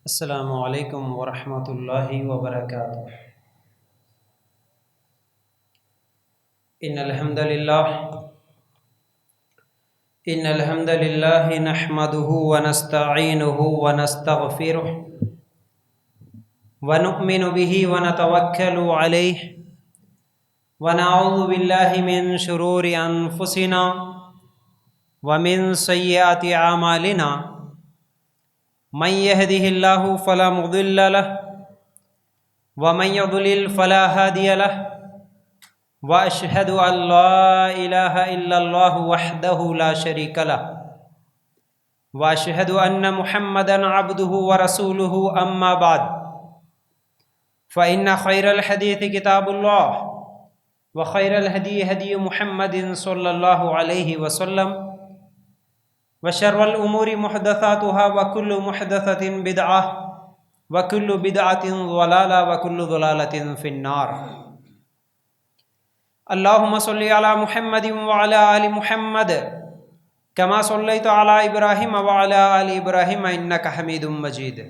السلام علیکم ورحمۃ اللہ وبرکاتہ۔ ان الحمد للہ نحمده ونستعینه ونستغفره ونؤمن به ونتوکل علیہ ونعوذ باللہ من شرور انفسنا ومن سیئات اعمالنا من يهده الله فلا مضل له ومن يضلل فلا هادي له واشهد ان لا اله الا الله وحده لا شريك له واشهد ان محمدا عبده ورسوله اما بعد فان خير الحديث كتاب الله وخير الهدي هدي محمد صلى الله عليه وسلم وشر الأمور محدثاتها وكل محدثة بدعة وكل بدعة ضلالة وكل ضلالة في النار۔ اللهم صل على محمد وعلى آل محمد كما صليت على إبراهيم وعلى آل إبراهيم إنك حميد مجيد۔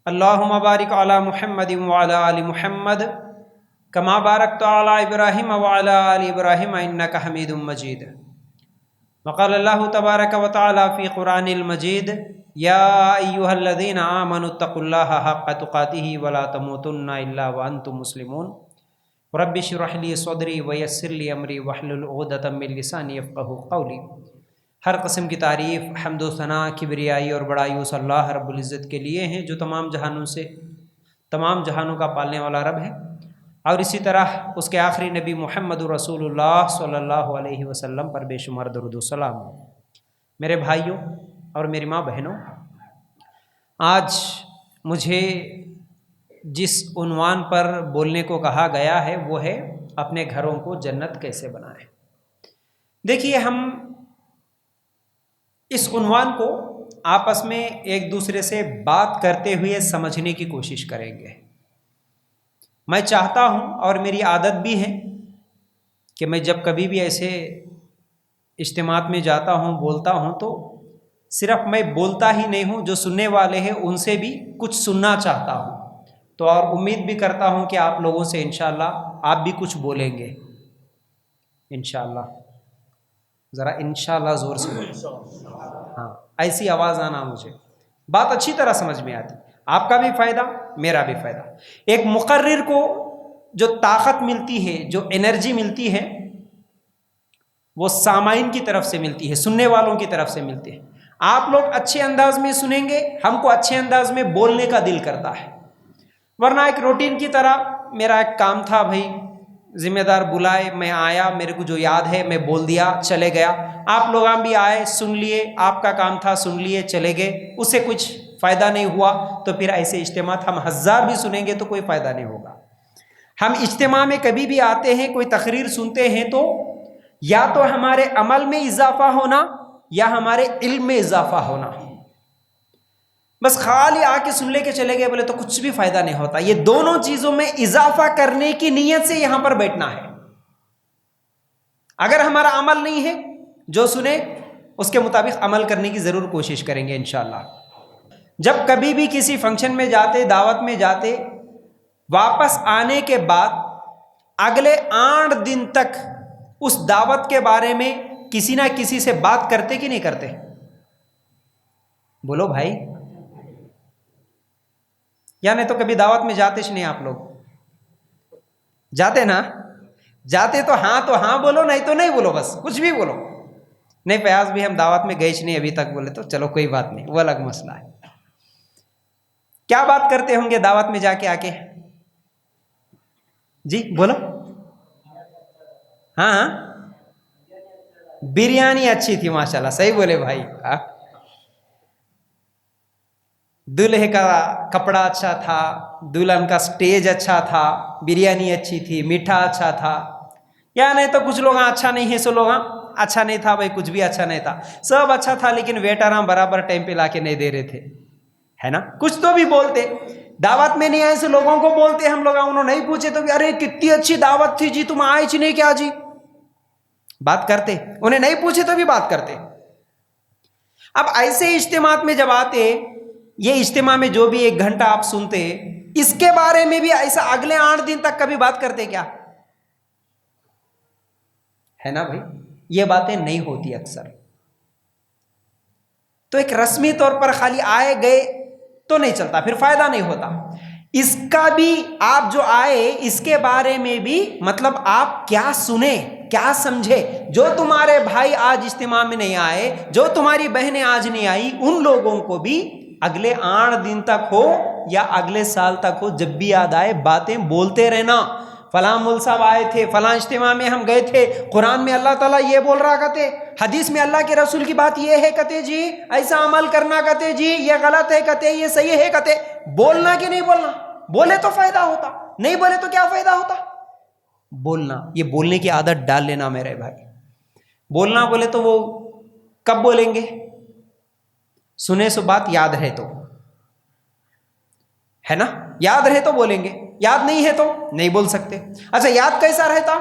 اللهم بارك على محمد وعلى آل محمد كما باركت على إبراهيم وعلى آل إبراهيم إنك حميد مجيد۔ وقال الله تبارك وتعالى في قرآن المجيد يا أيها الذين آمنوا اتقوا الله حق تقاته ولا تموتن إلا وأنتم مسلمون رب اشرح لي صدري ويسر لي أمري واحلل عقدة من لساني يفقهوا قولي۔ ہر قسم کی تعریف، حمد و ثناء، کبریائی اور بڑائی اس اللہ رب العزت کے لیے ہیں جو تمام جہانوں کا پالنے والا رب ہے، اور اسی طرح اس کے آخری نبی محمد رسول اللہ صلی اللہ علیہ وسلم پر بے شمار درود و سلام۔ میرے بھائیوں اور میری ماں بہنوں، آج مجھے جس عنوان پر بولنے کو کہا گیا ہے وہ ہے اپنے گھروں کو جنت کیسے بنائیں۔ دیکھیے، ہم اس عنوان کو آپس میں ایک دوسرے سے بات کرتے ہوئے سمجھنے کی کوشش کریں گے۔ میں چاہتا ہوں اور میری عادت بھی ہے کہ میں جب کبھی بھی ایسے اجتماعات میں جاتا ہوں، بولتا ہوں، تو صرف میں بولتا ہی نہیں ہوں، جو سننے والے ہیں ان سے بھی کچھ سننا چاہتا ہوں، تو اور امید بھی کرتا ہوں کہ آپ لوگوں سے انشاءاللہ آپ بھی کچھ بولیں گے انشاءاللہ۔ ذرا انشاءاللہ زور سے بولیں، ہاں، ایسی آواز آنا، مجھے بات اچھی طرح سمجھ میں آتی، آپ کا بھی فائدہ میرا بھی فائدہ۔ ایک مقرر کو جو طاقت ملتی ہے، جو انرجی ملتی ہے، وہ سامعین کی طرف سے ملتی ہے، سننے والوں کی طرف سے ملتی ہے۔ آپ لوگ اچھے انداز میں سنیں گے، ہم کو اچھے انداز میں بولنے کا دل کرتا ہے، ورنہ ایک روٹین کی طرح میرا ایک کام تھا، بھائی ذمہ دار بلائے، میں آیا، میرے کو جو یاد ہے میں بول دیا، چلے گیا، آپ لوگ بھی آئے، سن لیے، آپ کا کام تھا، سن لیے، چلے گئے، اس سے کچھ فائدہ نہیں ہوا، تو پھر ایسے اجتماع ہم 1000 بھی سنیں گے تو کوئی فائدہ نہیں ہوگا۔ ہم اجتماع میں کبھی بھی آتے ہیں، کوئی تقریر سنتے ہیں، تو یا تو ہمارے عمل میں اضافہ ہونا یا ہمارے علم میں اضافہ ہونا، بس خالی آ کے سن لے کے چلے گئے بولے تو کچھ بھی فائدہ نہیں ہوتا۔ یہ دونوں چیزوں میں اضافہ کرنے کی نیت سے یہاں پر بیٹھنا ہے۔ اگر ہمارا عمل نہیں ہے، جو سنے اس کے مطابق عمل کرنے کی ضرور کوشش کریں گے انشاءاللہ۔ جب کبھی بھی کسی فنکشن میں جاتے، دعوت میں جاتے، واپس آنے کے بعد اگلے 8 دن تک اس دعوت کے بارے میں کسی نہ کسی سے بات کرتے کہ نہیں کرتے؟ بولو بھائی، یا نہیں تو کبھی دعوت میں جاتے نہیں؟ آپ لوگ جاتے نا؟ جاتے تو ہاں بولو، نہیں تو نہیں بولو، بس کچھ بھی بولو۔ نہیں پیاز بھی ہم دعوت میں گئے نہیں ابھی تک، بولے تو چلو کوئی بات نہیں، وہ الگ مسئلہ ہے۔ کیا بات کرتے ہوں گے دعوت میں جا کے آ کے؟ جی بولو۔ ہاں، بریانی اچھی تھی ماشاءاللہ، صحیح بولے بھائی۔ دلہے کا کپڑا اچھا تھا، دلہن کا سٹیج اچھا تھا، بریانی اچھی تھی، میٹھا اچھا تھا، یا نہیں تو کچھ لوگ اچھا نہیں ہے، سو لوگ اچھا نہیں تھا، بھائی کچھ بھی اچھا نہیں تھا، سب اچھا تھا، لیکن ویٹر برابر ٹائم پہ لا کے نہیں دے رہے تھے، ہے نا؟ کچھ تو بھی بولتے، دعوت میں نہیں آئے سے لوگوں کو بولتے ہم لوگ، انہوں نہیں پوچھے تو ارے کتنی اچھی دعوت تھی جی، تم آئے چ نہیں کیا جی، بات کرتے، انہیں نہیں پوچھے تو بھی بات کرتے۔ اب ایسے اجتماعات میں جب آتے، یہ اجتماع میں جو بھی 1 گھنٹہ آپ سنتے، اس کے بارے میں بھی ایسا اگلے 8 دن تک کبھی بات کرتے کیا؟ ہے نا بھائی، یہ باتیں نہیں ہوتی اکثر. تو ایک رسمی طور پر خالی آئے گئے تو نہیں چلتا، پھر فائدہ نہیں ہوتا. اس کا بھی آپ جو آئے اس کے بارے میں بھی مطلب آپ کیا سنے، کیا سمجھے. جو تمہارے بھائی آج اجتماع میں نہیں آئے، جو تمہاری بہنیں آج نہیں آئی، ان لوگوں کو بھی اگلے 8 دن تک ہو یا اگلے سال تک ہو، جب بھی یاد آئے باتیں بولتے رہنا. فلاں مول صاحب آئے تھے، فلاں اجتماع میں ہم گئے تھے، قرآن میں اللہ تعالیٰ یہ بول رہا کہتے، حدیث میں اللہ کے رسول کی بات یہ ہے کہتے جی، ایسا عمل کرنا کہتے جی، یہ غلط ہے کہتے، یہ صحیح ہے کہتے. بولنا کہ نہیں بولنا؟ بولے تو فائدہ ہوتا، نہیں بولے تو کیا فائدہ ہوتا؟ بولنا. یہ بولنے کی عادت ڈال لینا میرے بھائی. بولنا بولے تو وہ کب بولیں گے؟ سنے سو بات یاد رہے تو، ہے نا، یاد رہے تو بولیں گے، یاد نہیں ہے تو نہیں بول سکتے. اچھا یاد کیسا رہتا؟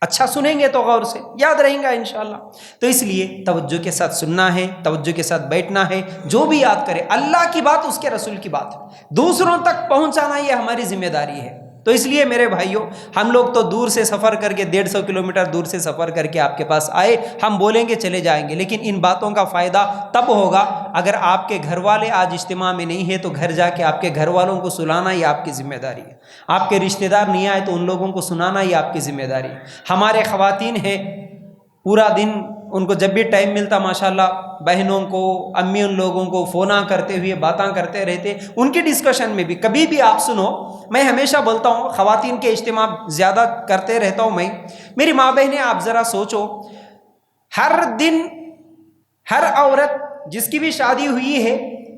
اچھا سنیں گے تو غور سے یاد رہیں گا انشاءاللہ. تو اس لیے توجہ کے ساتھ سننا ہے، توجہ کے ساتھ بیٹھنا ہے. جو بھی یاد کرے اللہ کی بات، اس کے رسول کی بات دوسروں تک پہنچانا، یہ ہماری ذمہ داری ہے. تو اس لیے میرے بھائیوں، ہم لوگ تو دور سے سفر کر کے 150 کلومیٹر دور سے سفر کر کے آپ کے پاس آئے، ہم بولیں گے چلے جائیں گے، لیکن ان باتوں کا فائدہ تب ہوگا اگر آپ کے گھر والے آج اجتماع میں نہیں ہیں، تو گھر جا کے آپ کے گھر والوں کو سلانا یہ آپ کی ذمہ داری ہے. آپ کے رشتہ دار نہیں آئے تو ان لوگوں کو سنانا یہ آپ کی ذمہ داری ہے. ہمارے خواتین ہیں، پورا دن ان کو جب بھی ٹائم ملتا ماشاءاللہ بہنوں کو، امی ان لوگوں کو فونا کرتے ہوئے باتاں کرتے رہتے. ان کی ڈسکشن میں بھی کبھی بھی آپ سنو. میں ہمیشہ بولتا ہوں خواتین کے اجتماع زیادہ کرتے رہتا ہوں میں. میری ماں بہنیں آپ ذرا سوچو، ہر دن ہر عورت جس کی بھی شادی ہوئی ہے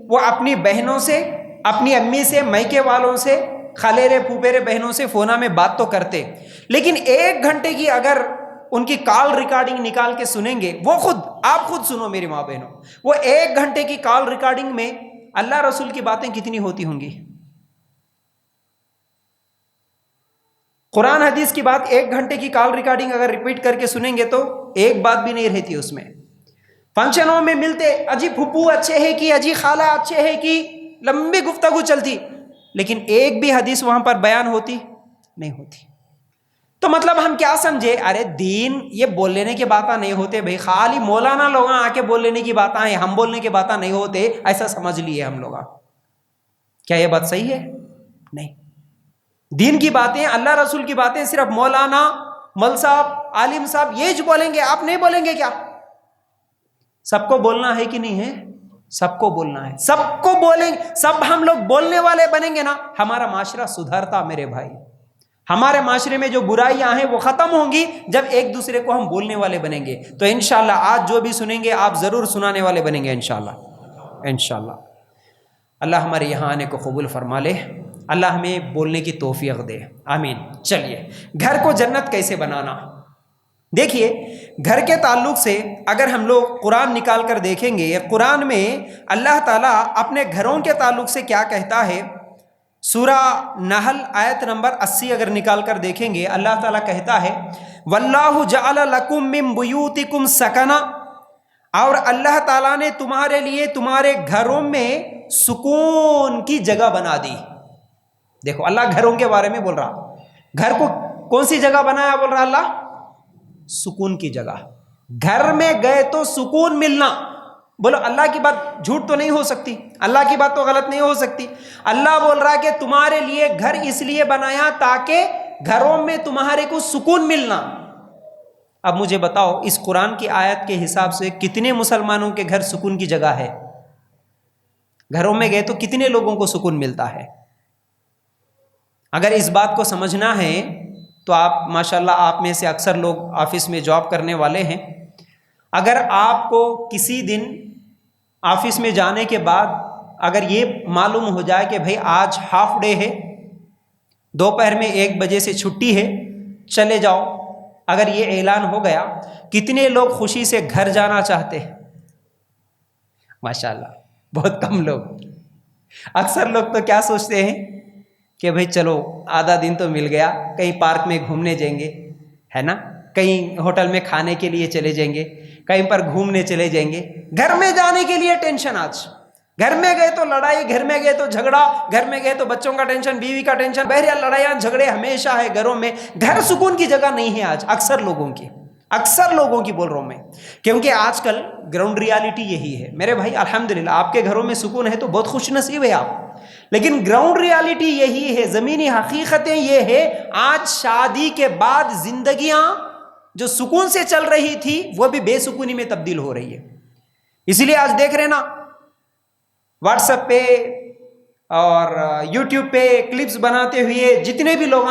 وہ اپنی بہنوں سے، اپنی امی سے، میکے والوں سے، خلیرے پھوپھیرے بہنوں سے فونا میں بات تو کرتے، لیکن 1 گھنٹے کی اگر ان کی کال ریکارڈنگ نکال کے سنیں گے، وہ خود آپ خود سنو میری ماں بہنوں، وہ 1 گھنٹے کی کال ریکارڈنگ میں اللہ رسول کی باتیں کتنی ہوتی ہوں گی؟ قرآن حدیث کی بات 1 گھنٹے کی کال ریکارڈنگ اگر ریپیٹ کر کے سنیں گے تو ایک بات بھی نہیں رہتی اس میں. فنکشنوں میں ملتے، اجی پھپھو اچھے ہے کہ، اجی خالہ اچھے ہے کہ، لمبی گفتگو چلتی، لیکن ایک بھی حدیث وہاں پر بیان ہوتی نہیں ہوتی. تو مطلب ہم کیا سمجھے؟ ارے دین یہ بول لینے کی باتیں نہیں ہوتے بھائی، خالی مولانا لوگ آ کے بول لینے کی باتیں ہیں، ہم بولنے کی باتیں نہیں ہوتے، ایسا سمجھ لیے ہم لوگ. کیا یہ بات صحیح ہے؟ نہیں. دین کی باتیں، اللہ رسول کی باتیں صرف مولانا، مل صاحب، عالم صاحب یہ جو بولیں گے، آپ نہیں بولیں گے کیا؟ سب کو بولنا ہے کہ نہیں ہے؟ سب کو بولنا ہے، سب کو بولیں گے. سب ہم لوگ بولنے والے بنیں گے نا، ہمارا معاشرہ سدھرتا میرے بھائی. ہمارے معاشرے میں جو برائیاں ہیں وہ ختم ہوں گی جب ایک دوسرے کو ہم بولنے والے بنیں گے. تو انشاءاللہ آج جو بھی سنیں گے آپ ضرور سنانے والے بنیں گے انشاءاللہ. انشاءاللہ اللہ ہمارے یہاں آنے کو قبول فرما لے، اللہ ہمیں بولنے کی توفیق دے، آمین. چلیے، گھر کو جنت کیسے بنانا؟ دیکھیے، گھر کے تعلق سے اگر ہم لوگ قرآن نکال کر دیکھیں گے، قرآن میں اللہ تعالیٰ اپنے گھروں کے تعلق سے کیا کہتا ہے. سورہ نحل آیت نمبر 80 اگر نکال کر دیکھیں گے، اللہ تعالیٰ کہتا ہے واللہ جعل لکم من بیوتکم سکنا، اور اللہ تعالیٰ نے تمہارے لیے تمہارے گھروں میں سکون کی جگہ بنا دی. دیکھو اللہ گھروں کے بارے میں بول رہا، گھر کو کون سی جگہ بنایا بول رہا اللہ؟ سکون کی جگہ. گھر میں گئے تو سکون ملنا. بولو اللہ کی بات جھوٹ تو نہیں ہو سکتی، اللہ کی بات تو غلط نہیں ہو سکتی. اللہ بول رہا کہ تمہارے لیے گھر اس لیے بنایا تاکہ گھروں میں تمہارے کو سکون ملنا. اب مجھے بتاؤ اس قرآن کی آیت کے حساب سے کتنے مسلمانوں کے گھر سکون کی جگہ ہے؟ گھروں میں گئے تو کتنے لوگوں کو سکون ملتا ہے؟ اگر اس بات کو سمجھنا ہے تو آپ ماشاءاللہ آپ میں سے اکثر لوگ آفس میں جاب کرنے والے ہیں. اگر آپ کو کسی دن آفس میں جانے کے بعد اگر یہ معلوم ہو جائے کہ بھئی آج ہاف ڈے ہے، دوپہر میں 1 بجے سے چھٹی ہے، چلے جاؤ، اگر یہ اعلان ہو گیا، کتنے لوگ خوشی سے گھر جانا چاہتے ہیں؟ ماشاءاللہ بہت کم لوگ. اکثر لوگ تو کیا سوچتے ہیں کہ بھئی چلو آدھا دن تو مل گیا، کہیں پارک میں گھومنے جائیں گے، ہے نا، کہیں ہوٹل میں کھانے کے لیے چلے جائیں گے، کہیں پر گھومنے چلے جائیں گے، گھر میں جانے کے لیے ٹینشن، آج گھر میں گئے تو لڑائی، گھر میں گئے تو جھگڑا، گھر میں گئے تو بچوں کا ٹینشن، بیوی کا ٹینشن، بہرحال لڑائیاں جھگڑے ہمیشہ ہے گھروں میں. گھر سکون کی جگہ نہیں ہے آج اکثر لوگوں کی بول رہا ہوں میں، کیونکہ آج کل گراؤنڈ ریالٹی یہی ہے میرے بھائی. الحمدللہ آپ کے گھروں میں سکون ہے تو بہت خوش نصیب ہے آپ، لیکن گراؤنڈ ریالٹی یہی ہے، زمینی حقیقتیں یہ ہے، آج شادی کے بعد زندگیاں جو سکون سے چل رہی تھی وہ بھی بے سکونی میں تبدیل ہو رہی ہے. اسی لیے آج دیکھ رہے نا واٹس ایپ پہ اور یوٹیوب پہ کلپس بناتے ہوئے جتنے بھی لوگ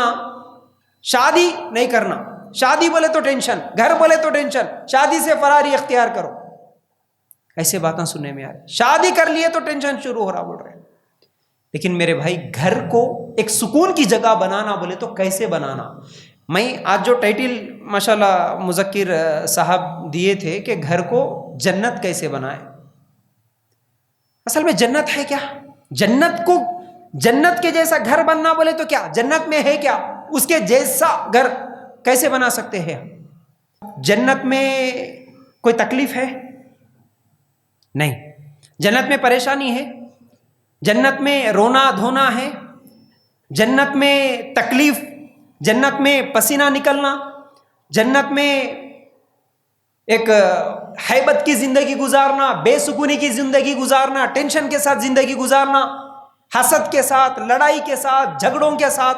شادی نہیں کرنا، شادی بولے تو ٹینشن، گھر بولے تو ٹینشن، شادی سے فراری اختیار کرو، ایسے باتیں سننے میں آ رہی. شادی کر لیے تو ٹینشن شروع ہو رہا بول رہے ہیں. لیکن میرے بھائی گھر کو ایک سکون کی جگہ بنانا بولے تو کیسے بنانا؟ میں آج جو ٹائٹل ماشاءاللہ مذکر صاحب دیے تھے کہ گھر کو جنت کیسے بنائے، اصل میں جنت ہے کیا؟ جنت کے جیسا گھر بننا بولے تو کیا جنت میں ہے کیا؟ اس کے جیسا گھر کیسے بنا سکتے ہیں؟ جنت میں کوئی تکلیف ہے؟ نہیں. جنت میں پریشانی ہے؟ جنت میں رونا دھونا ہے؟ جنت میں تکلیف، جنت میں پسینہ نکلنا، جنت میں ایک ہیبت کی زندگی گزارنا، بے سکونی کی زندگی گزارنا، ٹینشن کے ساتھ زندگی گزارنا، حسد کے ساتھ، لڑائی کے ساتھ، جھگڑوں کے ساتھ،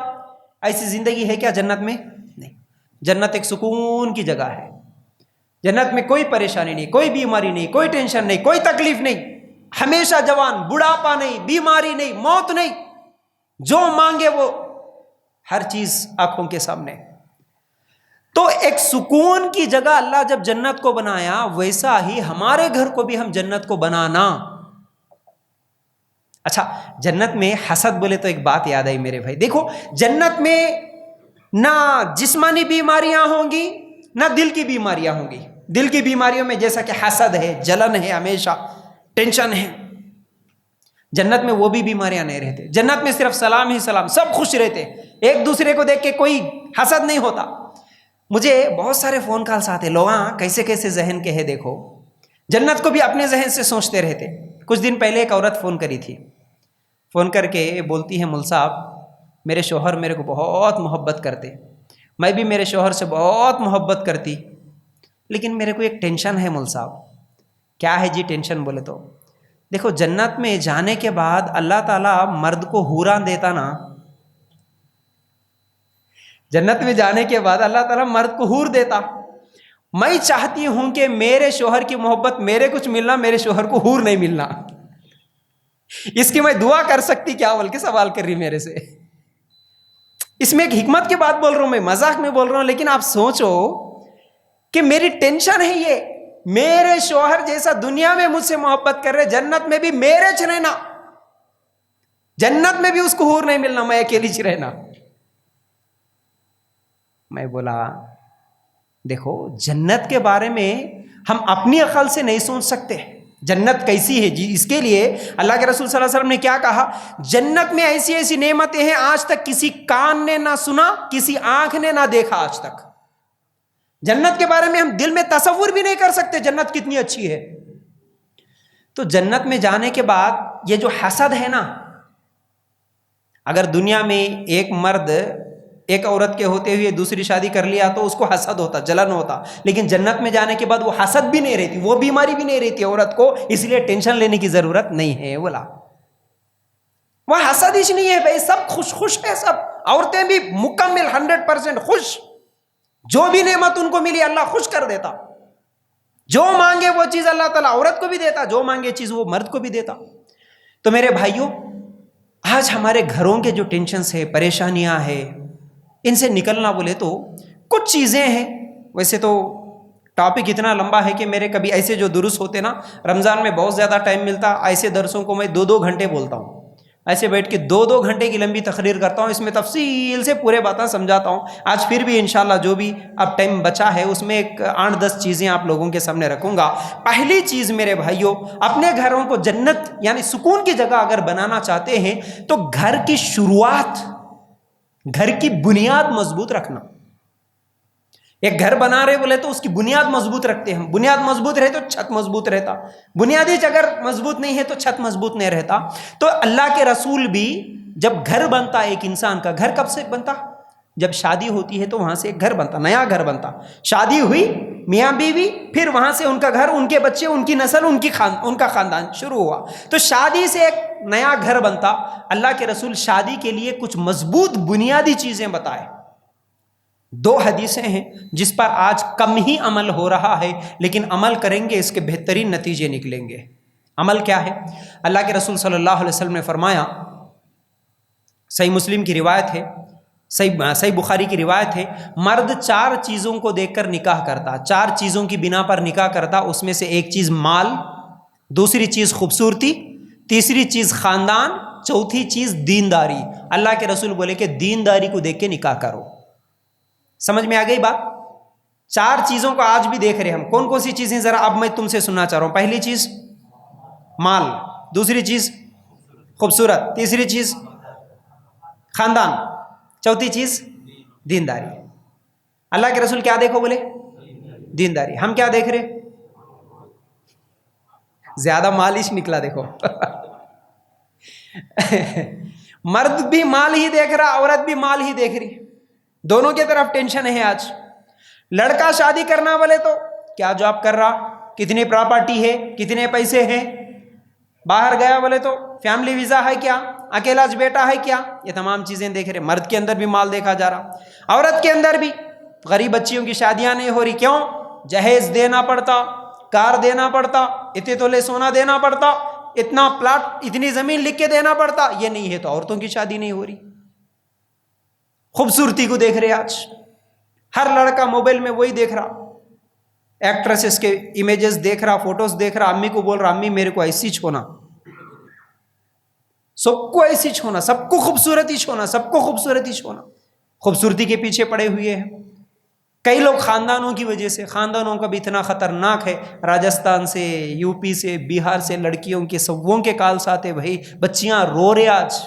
ایسی زندگی ہے کیا جنت میں؟ نہیں. جنت ایک سکون کی جگہ ہے. جنت میں کوئی پریشانی نہیں، کوئی بیماری نہیں، کوئی ٹینشن نہیں، کوئی تکلیف نہیں، ہمیشہ جوان، بڑھاپا نہیں، بیماری نہیں، موت نہیں، جو مانگے وہ ہر چیز آنکھوں کے سامنے. تو ایک سکون کی جگہ اللہ جب جنت کو بنایا، ویسا ہی ہمارے گھر کو بھی ہم جنت کو بنانا. اچھا، جنت میں حسد بولے تو ایک بات یاد آئی میرے بھائی. دیکھو جنت میں نہ جسمانی بیماریاں ہوں گی نہ دل کی بیماریاں ہوں گی. دل کی بیماریوں میں جیسا کہ حسد ہے، جلن ہے، ہمیشہ ٹینشن ہے، جنت میں وہ بھی بیماریاں نہیں رہتے. جنت میں صرف سلام ہی سلام، سب خوش رہتے، ایک دوسرے کو دیکھ کے کوئی حسد نہیں ہوتا. مجھے بہت سارے فون کالس آتے، لوگ کیسے کیسے ذہن کے ہے، دیکھو جنت کو بھی اپنے ذہن سے سوچتے رہتے. کچھ دن پہلے ایک عورت فون کری تھی، فون کر کے بولتی ہے مول صاحب میرے شوہر میرے کو بہت محبت کرتے، میں بھی میرے شوہر سے بہت محبت کرتی، لیکن میرے کو ایک ٹینشن ہے مول صاحب. کیا ہے جی ٹینشن بولے تو دیکھو جنت میں جانے کے بعد اللہ تعالیٰ مرد کو حوراں دیتا نا، جنت میں جانے کے بعد اللہ تعالیٰ مرد کو حور دیتا. میں چاہتی ہوں کہ میرے شوہر کی محبت میرے کچھ ملنا، میرے شوہر کو حور نہیں ملنا. اس کی میں دعا کر سکتی کیا بلکہ سوال کر رہی میرے سے. اس میں ایک حکمت کی بات بول رہا ہوں، میں مذاق میں بول رہا ہوں، لیکن آپ سوچو کہ میری ٹینشن ہے یہ، میرے شوہر جیسا دنیا میں مجھ سے محبت کر رہے، جنت میں بھی میرے چ رہنا، جنت میں بھی اس کو حور نہیں ملنا، میں اکیلی چ رہنا. میں بولا دیکھو جنت کے بارے میں ہم اپنی عقل سے نہیں سوچ سکتے جنت کیسی ہے جی. اس کے لیے اللہ کے رسول صلی اللہ علیہ وسلم نے کیا کہا، جنت میں ایسی ایسی نعمتیں ہیں آج تک کسی کان نے نہ سنا، کسی آنکھ نے نہ دیکھا آج تک. جنت کے بارے میں ہم دل میں تصور بھی نہیں کر سکتے جنت کتنی اچھی ہے. تو جنت میں جانے کے بعد یہ جو حسد ہے نا، اگر دنیا میں ایک مرد ایک عورت کے ہوتے ہوئے دوسری شادی کر لیا تو اس کو حسد ہوتا، جلن ہوتا، لیکن جنت میں جانے کے بعد وہ حسد بھی نہیں رہتی، وہ بیماری بھی نہیں رہتی عورت کو، اس لیے ٹینشن لینے کی ضرورت نہیں ہے. بولا وہ حسد ہی نہیں ہے بھائی، سب خوش ہے، سب عورتیں بھی مکمل 100% خوش. جو بھی نعمت ان کو ملی اللہ خوش کر دیتا، جو مانگے وہ چیز اللہ تعالیٰ عورت کو بھی دیتا، جو مانگے چیز وہ مرد کو بھی دیتا. تو میرے بھائیوں آج ہمارے گھروں کے جو ٹینشنز ہے، پریشانیاں ہیں، ان سے نکلنا بولے تو کچھ چیزیں ہیں. ویسے تو ٹاپک اتنا لمبا ہے کہ میرے کبھی ایسے جو درس ہوتے نا، رمضان میں بہت زیادہ ٹائم ملتا، ایسے درسوں کو میں 2 گھنٹے بولتا ہوں، ایسے بیٹھ کے 2 گھنٹے کی لمبی تقریر کرتا ہوں، اس میں تفصیل سے پورے باتیں سمجھاتا ہوں. آج پھر بھی انشاءاللہ جو بھی اب ٹائم بچا ہے اس میں ایک 8-10 چیزیں آپ لوگوں کے سامنے رکھوں گا. پہلی چیز میرے بھائیوں، اپنے گھروں کو جنت یعنی سکون کی جگہ اگر بنانا چاہتے ہیں تو گھر کی شروعات، گھر کی بنیاد مضبوط رکھنا. ایک گھر بنا رہے بولے تو اس کی بنیاد مضبوط رکھتے ہیں ہم. بنیاد مضبوط رہے تو چھت مضبوط رہتا. بنیادی اگر مضبوط نہیں ہے تو چھت مضبوط نہیں رہتا. تو اللہ کے رسول بھی جب گھر بنتا ایک انسان کا, گھر کب سے بنتا؟ جب شادی ہوتی ہے تو وہاں سے ایک گھر بنتا, نیا گھر بنتا. شادی ہوئی, میاں بیوی, پھر وہاں سے ان کا گھر, ان کے بچے, ان کی نسل, ان کا خاندان شروع ہوا. تو شادی سے ایک نیا گھر بنتا. اللہ کے رسول شادی کے لیے کچھ مضبوط بنیادی چیزیں بتائے. 2 حدیثیں ہیں جس پر آج کم ہی عمل ہو رہا ہے, لیکن عمل کریں گے اس کے بہترین نتیجے نکلیں گے. عمل کیا ہے؟ اللہ کے رسول صلی اللہ علیہ وسلم نے فرمایا, صحیح مسلم کی روایت ہے, صحیح بخاری کی روایت ہے, مرد 4 چیزوں کو دیکھ کر نکاح کرتا, 4 چیزوں کی بنا پر نکاح کرتا. اس میں سے ایک چیز مال, دوسری چیز خوبصورتی, تیسری چیز خاندان, چوتھی چیز دینداری. اللہ کے رسول بولے کہ دینداری کو دیکھ کے نکاح کرو. سمجھ میں آ گئی بات؟ 4 چیزوں کو آج بھی دیکھ رہے ہم. کون کون سی چیزیں ذرا اب میں تم سے سننا چاہ رہا ہوں. پہلی چیز مال, دوسری چیز خوبصورت, تیسری چیز خاندان, چوتھی چیز دینداری. اللہ کے رسول کیا دیکھو بولے؟ دینداری. ہم کیا دیکھ رہے؟ زیادہ مالش نکلا دیکھو. مرد بھی مال ہی دیکھ رہا, عورت بھی مال ہی دیکھ رہی. دونوں کی طرف ٹینشن ہے آج. لڑکا شادی کرنا بولے تو کیا جاب کر رہا, کتنی پراپرٹی ہے, کتنے پیسے ہیں, باہر گیا بولے تو فیملی ویزا ہے کیا, اکیلا بیٹا ہے کیا, یہ تمام چیزیں دیکھ رہے. مرد کے اندر بھی مال دیکھا جا رہا, عورت کے اندر بھی. غریب بچیوں کی شادیاں نہیں ہو رہی, کیوں؟ جہیز دینا پڑتا, کار دینا پڑتا, اتنے تولے سونا دینا پڑتا, اتنا پلاٹ, اتنی زمین لکھ کے دینا پڑتا. یہ نہیں ہے تو عورتوں کی شادی نہیں ہو رہی. خوبصورتی کو دیکھ رہے آج. ہر لڑکا موبائل میں وہی دیکھ رہا, ایکٹریسز کے امیجز دیکھ رہا, فوٹوز دیکھ رہا, امی کو بول رہا امی میرے کو ایسی چھونا, سب کو ایسی چھونا, سب کو خوبصورتی چھونا, سب کو خوبصورتی چھونا. خوبصورتی کے پیچھے پڑے ہوئے ہیں. کئی لوگ خاندانوں کی وجہ سے, خاندانوں کا بھی اتنا خطرناک ہے. راجستھان سے, یو پی سے, بہار سے لڑکیوں کے سووں کے کالس آتے بھائی, بچیاں رو رہے آج.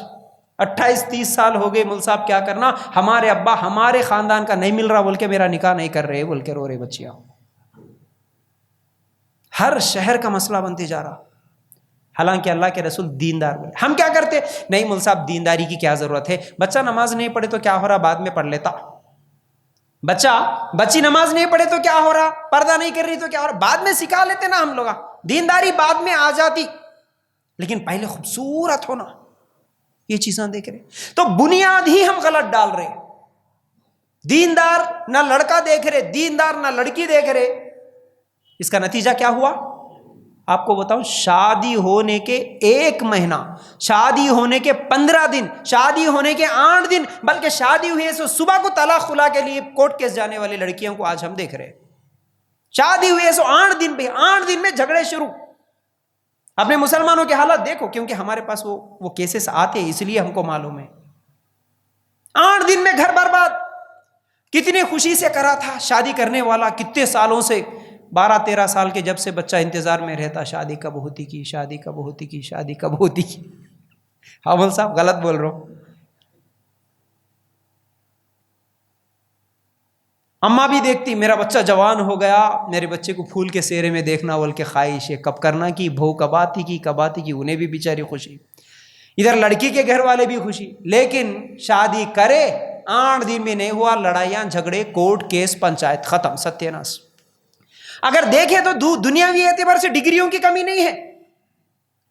28-30 سال ہو گئے, مول صاحب کیا کرنا, ہمارے ابا ہمارے خاندان کا نہیں مل رہا بول کے میرا نکاح نہیں کر رہے بول کے رو رہے بچیاں. ہر شہر کا مسئلہ بنتے جا رہا. حالانکہ اللہ کے رسول دیندار بولے. ہم کیا کرتے, نہیں مول صاحب دینداری کی کیا ضرورت ہے, بچہ نماز نہیں پڑھے تو کیا ہو رہا, بعد میں پڑھ لیتا. بچی نماز نہیں پڑھے تو کیا ہو رہا, پردہ نہیں کر رہی تو کیا ہو رہا, بعد میں سکھا لیتے نا ہم لوگ. دینداری بعد میں آ جاتی, لیکن پہلے خوبصورت ہونا, یہ چیزاں دیکھ رہے. تو بنیاد ہی ہم غلط ڈال رہے. دیندار نہ لڑکا دیکھ رہے, دیندار نہ لڑکی دیکھ رہے. اس کا نتیجہ کیا ہوا آپ کو بتاؤں. شادی ہونے کے 1 مہینہ, شادی ہونے کے 15 دن, شادی ہونے کے 8 دن, بلکہ شادی ہوئی ہے سو صبح کو طلاق خلا کے لیے کورٹ کیس جانے والی لڑکیوں کو آج ہم دیکھ رہے. شادی ہوئی ہے سو 8 دن پہ 8 دن میں جھگڑے شروع. اپنے مسلمانوں کے حالات دیکھو, کیونکہ ہمارے پاس وہ کیسز آتے ہیں, اس لیے ہم کو معلوم ہے. 8 دن میں گھر برباد. کتنی خوشی سے کرا تھا شادی کرنے والا, کتنے سالوں سے, 12-13 سال کے جب سے بچہ انتظار میں رہتا, شادی کب ہوتی کی, شادی کب ہوتی کی, شادی کب ہوتی کی. حامل صاحب غلط بول رہا ہوں. اماں بھی دیکھتی میرا بچہ جوان ہو گیا, میرے بچے کو پھول کے سیرے میں دیکھنا بول کے خواہش ہے, کب کرنا کی, بہو کب آتی کی, انہیں بھی بیچاری خوشی. ادھر لڑکی کے گھر والے بھی خوشی. لیکن شادی کرے 8 دن میں نہیں ہوا, لڑائیاں جھگڑے, کورٹ کیس, پنچایت, ختم, ستیہ ناش. اگر دیکھیں تو دنیاوی اعتبار سے ڈگریوں کی کمی نہیں ہے.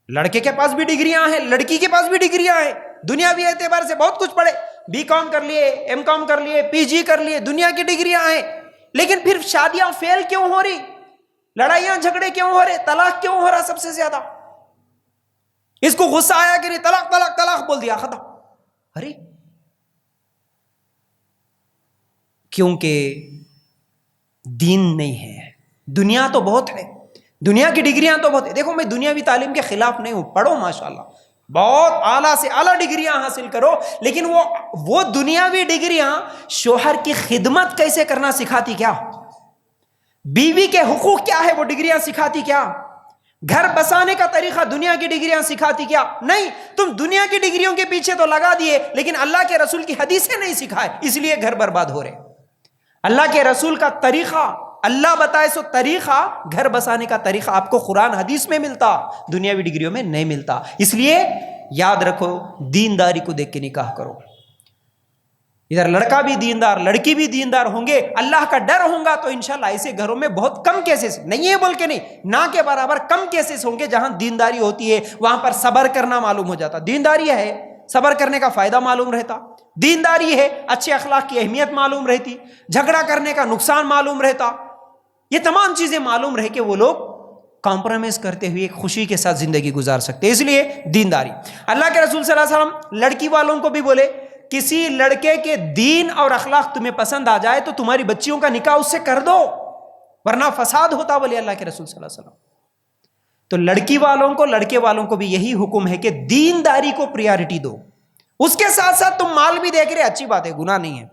لڑکے کے پاس بھی ڈگریاں ہیں, لڑکی کے پاس بھی ڈگریاں ہیں. دنیاوی اعتبار سے بہت کچھ پڑھے, BCom کر لیے, M.Com کر لیے, PG کر لیے, دنیا کی ڈگریاں ہیں. لیکن پھر شادیاں فیل کیوں ہو رہی, لڑائیاں جھگڑے کیوں ہو رہے, طلاق کیوں ہو رہا سب سے زیادہ. اس کو غصہ آیا کہ نہیں, طلاق طلاق طلاق بول دیا, ختم. ارے کیونکہ دین نہیں ہے. دنیا تو بہت ہے, دنیا کی ڈگریاں تو بہت ہے. دیکھو میں دنیاوی تعلیم کے خلاف نہیں ہوں, پڑھو ماشاءاللہ, بہت اعلیٰ سے اعلیٰ ڈگریاں حاصل کرو, لیکن وہ دنیاوی ڈگریاں شوہر کی خدمت کیسے کرنا سکھاتی کیا, بیوی کے حقوق کیا ہے وہ ڈگریاں سکھاتی کیا, گھر بسانے کا طریقہ دنیا کی ڈگریاں سکھاتی کیا. نہیں, تم دنیا کی ڈگریوں کے پیچھے تو لگا دیے, لیکن اللہ کے رسول کی حدیثیں نہیں سکھائے, اس لیے گھر برباد ہو رہے. اللہ کے رسول کا طریقہ، اللہ بتائے سو طریقہ، گھر بسانے کا طریقہ آپ کو قرآن حدیث میں ملتا، دنیاوی ڈگریوں میں نہیں ملتا. اس لیے یاد رکھو، دینداری کو دیکھ کے نکاح کرو. ادھر لڑکا بھی دیندار، لڑکی بھی دیندار ہوں گے، اللہ کا ڈر ہوگا تو انشاءاللہ ایسے گھروں میں بہت کم کیسز، نہیں ہے بول کے نہیں، نہ کے برابر کم کیسز ہوں گے جہاں دینداری ہوتی ہے، وہاں پر صبر کرنا معلوم ہو جاتا. دینداری ہے، صبر کرنے کا فائدہ معلوم رہتا. دینداری ہے، اچھے اخلاق کی اہمیت معلوم رہتی، جھگڑا کرنے کا نقصان معلوم رہتا. یہ تمام چیزیں معلوم رہ کے وہ لوگ کمپرومائز کرتے ہوئے خوشی کے ساتھ زندگی گزار سکتے. اس لیے دینداری. اللہ کے رسول صلی اللہ علیہ وسلم لڑکی والوں کو بھی بولے، کسی لڑکے کے دین اور اخلاق تمہیں پسند آ جائے تو تمہاری بچیوں کا نکاح اس سے کر دو، ورنہ فساد ہوتا، بولے اللہ کے رسول صلی اللہ علیہ وسلم. تو لڑکی والوں کو، لڑکے والوں کو بھی یہی حکم ہے کہ دینداری کو پریارٹی دو. اس کے ساتھ ساتھ تم مال بھی دیکھ رہے، اچھی بات ہے، گناہ نہیں ہے.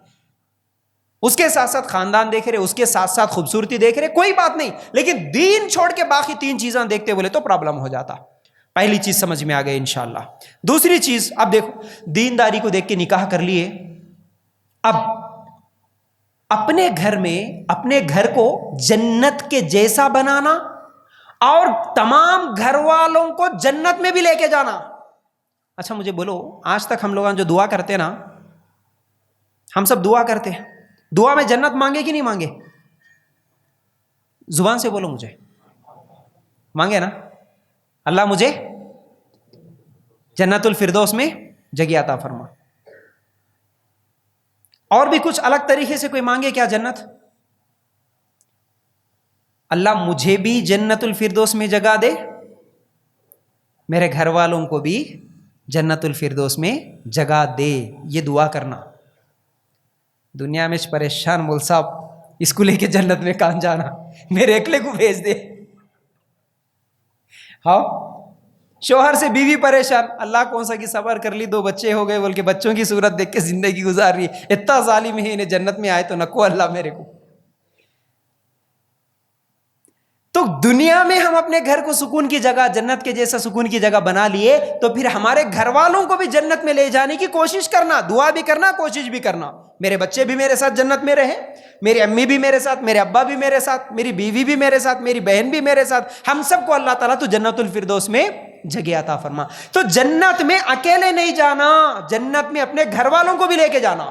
اس کے ساتھ ساتھ خاندان دیکھ رہے، اس کے ساتھ ساتھ خوبصورتی دیکھ رہے، کوئی بات نہیں، لیکن دین چھوڑ کے باقی 3 چیزاں دیکھتے بولے تو پرابلم ہو جاتا. پہلی چیز سمجھ میں آ گئی انشاءاللہ. دوسری چیز، اب دیکھو، دینداری کو دیکھ کے نکاح کر لیے، اب اپنے گھر میں، اپنے گھر کو جنت کے جیسا بنانا اور تمام گھر والوں کو جنت میں بھی لے کے جانا. اچھا مجھے بولو، آج تک ہم لوگ جو دعا کرتے نا، ہم سب دعا کرتے ہیں، دعا میں جنت مانگے کہ نہیں مانگے؟ زبان سے بولو، مجھے مانگے نا؟ اللہ مجھے جنت الفردوس میں جگہ عطا فرما. اور بھی کچھ الگ طریقے سے کوئی مانگے کیا جنت؟ اللہ مجھے بھی جنت الفردوس میں جگہ دے، میرے گھر والوں کو بھی جنت الفردوس میں جگہ دے. یہ دعا کرنا. دنیا میں پریشان مول صاحب، اس کو لے کے جنت میں کہاں جانا، میرے اکلے کو بھیج دے. ہاں، شوہر سے بیوی پریشان، اللہ کون سا کی صبر کر لی، 2 بچے ہو گئے بول کے بچوں کی صورت دیکھ کے زندگی گزار رہی ہے. اتنا ظالم ہے، انہیں جنت میں آئے تو نکو اللہ میرے کو. تو دنیا میں ہم اپنے گھر کو سکون کی جگہ، جنت کے جیسا سکون کی جگہ بنا لیے، تو پھر ہمارے گھر والوں کو بھی جنت میں لے جانے کی کوشش کرنا، دعا بھی کرنا، کوشش بھی کرنا. میرے بچے بھی میرے ساتھ جنت میں رہیں، میری امی بھی میرے ساتھ، میرے ابا بھی میرے ساتھ، میری بیوی بھی میرے ساتھ، میری بہن بھی میرے ساتھ، ہم سب کو اللہ تعالیٰ تو جنت الفردوس میں جگہ عطا فرما. تو جنت میں اکیلے نہیں جانا، جنت میں اپنے گھر والوں کو بھی لے کے جانا.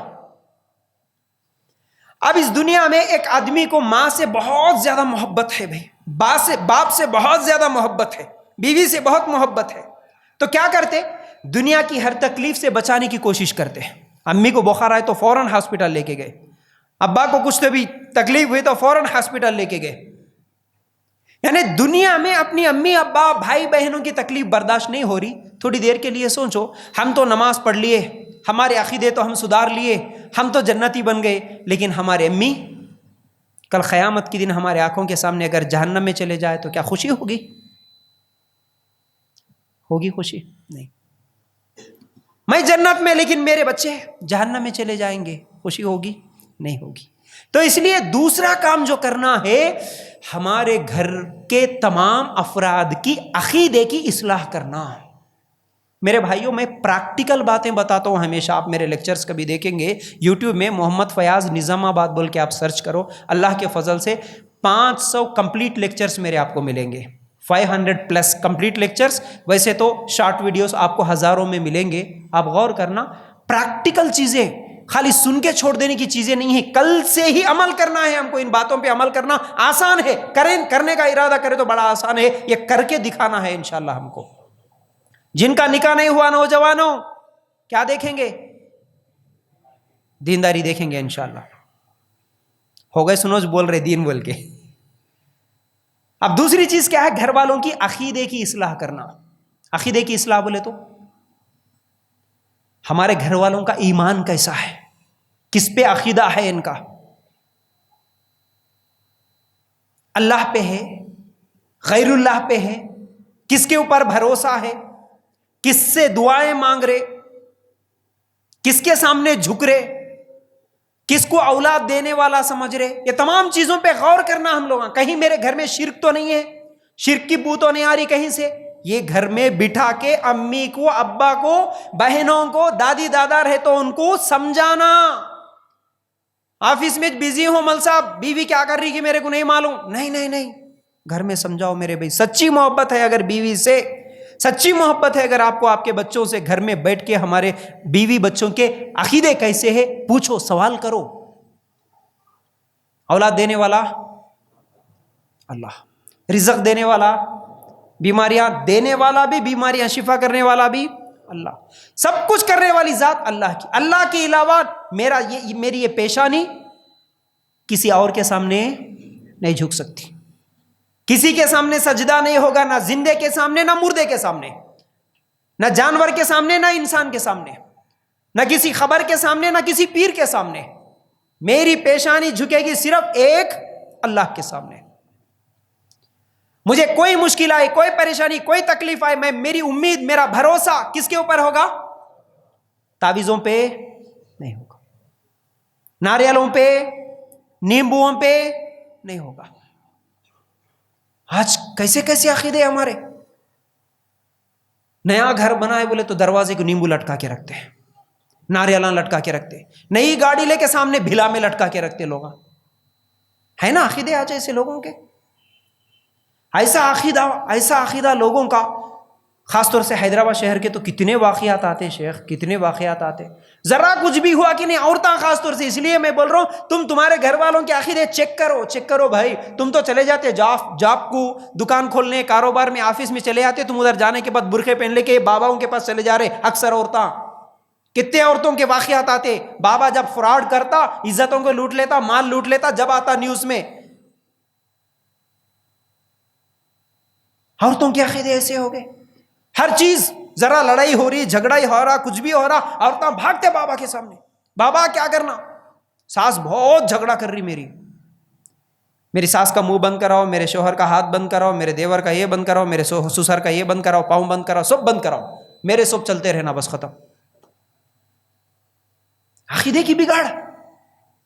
اب اس دنیا میں ایک آدمی کو ماں سے بہت زیادہ محبت ہے بھائی، باپ سے بہت زیادہ محبت ہے، بیوی سے بہت محبت ہے، تو کیا کرتے؟ دنیا کی ہر تکلیف سے بچانے کی کوشش کرتے. امی کو بخار آئے تو فوراً ہاسپٹل لے کے گئے، ابا کو کچھ تو بھی تکلیف ہوئی تو فوراً ہاسپٹل لے کے گئے. یعنی دنیا میں اپنی امی ابا بھائی بہنوں کی تکلیف برداشت نہیں ہو رہی. تھوڑی دیر کے لیے سوچو، ہم تو نماز پڑھ لیے، ہمارے عقیدے تو ہم سدھار لیے، ہم تو جنتی بن گئے، لیکن ہمارے امی کل قیامت کے دن ہمارے آنکھوں کے سامنے اگر جہنم میں چلے جائے تو کیا خوشی ہوگی؟ ہوگی خوشی؟ نہیں. میں جنت میں لیکن میرے بچے جہنم میں چلے جائیں گے، خوشی ہوگی؟ نہیں ہوگی. تو اس لیے دوسرا کام جو کرنا ہے، ہمارے گھر کے تمام افراد کی عقیدے کی اصلاح کرنا. میرے بھائیوں، میں پریکٹیکل باتیں بتاتا ہوں ہمیشہ. آپ میرے لیکچرز کبھی دیکھیں گے یوٹیوب میں، محمد فیاض نظام آباد بول کے آپ سرچ کرو، اللہ کے فضل سے 500 کمپلیٹ لیکچرز میرے آپ کو ملیں گے، 500+ کمپلیٹ لیکچرز. ویسے تو شارٹ ویڈیوز آپ کو ہزاروں میں ملیں گے. آپ غور کرنا، پریکٹیکل چیزیں، خالی سن کے چھوڑ دینے کی چیزیں نہیں ہیں، کل سے ہی عمل کرنا ہے ہم کو. ان باتوں پہ عمل کرنا آسان ہے، کرنے کا ارادہ کرے تو بڑا آسان ہے، یہ کر کے دکھانا ہے انشاءاللہ ہم کو. جن کا نکاح نہیں ہوا نوجوانوں، کیا دیکھیں گے؟ دینداری دیکھیں گے انشاءاللہ. ہو گئے سنوج بول رہے دین بول کے. اب دوسری چیز کیا ہے؟ گھر والوں کی عقیدے کی اصلاح کرنا. عقیدے کی اصلاح بولے تو ہمارے گھر والوں کا ایمان کیسا ہے، کس پہ عقیدہ ہے ان کا، اللہ پہ ہے، غیر اللہ پہ ہے، کس کے اوپر بھروسہ ہے، کس سے دعائیں مانگ رہے، کس کے سامنے جھک رہے، کس کو اولاد دینے والا سمجھ رہے. یہ تمام چیزوں پہ غور کرنا ہم لوگ. کہیں میرے گھر میں شرک تو نہیں ہے، شرک کی بو تو نہیں آ رہی کہیں سے. یہ گھر میں بٹھا کے امی کو، ابا کو، بہنوں کو، دادی دادا رہے تو ان کو سمجھانا. آفس میں بزی ہوں، مل صاحب بیوی کیا کر رہی کہ میرے کو نہیں معلوم. نہیں، گھر میں سمجھاؤ میرے بھائی. سچی محبت ہے اگر بیوی سے، سچی محبت ہے اگر آپ کو آپ کے بچوں سے، گھر میں بیٹھ کے ہمارے بیوی بچوں کے عقیدے کیسے ہیں پوچھو، سوال کرو. اولاد دینے والا اللہ، رزق دینے والا، بیماریاں دینے والا بھی، بیماریاں شفا کرنے والا بھی اللہ، سب کچھ کرنے والی ذات اللہ کی. اللہ کے علاوہ میری یہ پیشانی کسی اور کے سامنے نہیں جھک سکتی. کسی کے سامنے سجدہ نہیں ہوگا، نہ زندے کے سامنے، نہ مردے کے سامنے، نہ جانور کے سامنے، نہ انسان کے سامنے، نہ کسی خبر کے سامنے، نہ کسی پیر کے سامنے. میری پیشانی جھکے گی صرف ایک اللہ کے سامنے. مجھے کوئی مشکل آئے، کوئی پریشانی، کوئی تکلیف آئے، میری امید، میرا بھروسہ کس کے اوپر ہوگا؟ تعویذوں پہ نہیں ہوگا، ناریلوں پہ، نیمبوؤں پہ نہیں ہوگا. آج کیسے کیسے عقیدے ہمارے. نیا گھر بنائے بولے تو دروازے کو نیمبو لٹکا کے رکھتے ہیں، ناریلاں لٹکا کے رکھتے ہیں، نئی گاڑی لے کے سامنے بھلا میں لٹکا کے رکھتے لوگ. ہے نا عقیدے آج ایسے لوگوں کے؟ ایسا عقیدہ لوگوں کا. خاص طور سے حیدرآباد شہر کے تو کتنے واقعات آتے شیخ، کتنے واقعات آتے. ذرا کچھ بھی ہوا کہ نہیں، عورتیں خاص طور سے، اس لیے میں بول رہا ہوں تمہارے گھر والوں کے عقیدے چیک کرو بھائی. تم تو چلے جاتے جاب کو، دکان کھولنے، کاروبار میں، آفس میں چلے جاتے، تم ادھر جانے کے بعد برقعے پہن لے کے باباؤں کے پاس چلے جا رہے. اکثر عورتیں، کتنے عورتوں کے واقعات آتے. بابا جب فراڈ کرتا، عزتوں کو لوٹ لیتا، مال لوٹ لیتا، جب آتا نیوز میں. عورتوں کے عقیدے ایسے ہو گئے. ہر چیز، ذرا لڑائی ہو رہی، جھگڑا ہی ہو رہا، کچھ بھی ہو رہا، عورتیں بھاگتے بابا کے سامنے. بابا کیا کرنا؟ ساس بہت جھگڑا کر رہی، میری ساس کا منہ بند کراؤ، میرے شوہر کا ہاتھ بند کراؤ، میرے دیور کا یہ بند کراؤ، میرے سسر کا یہ بند کراؤ، پاؤں بند کراؤ، سب بند کراؤ، میرے سب چلتے رہنا، بس ختم. عقیدے کی بگاڑ.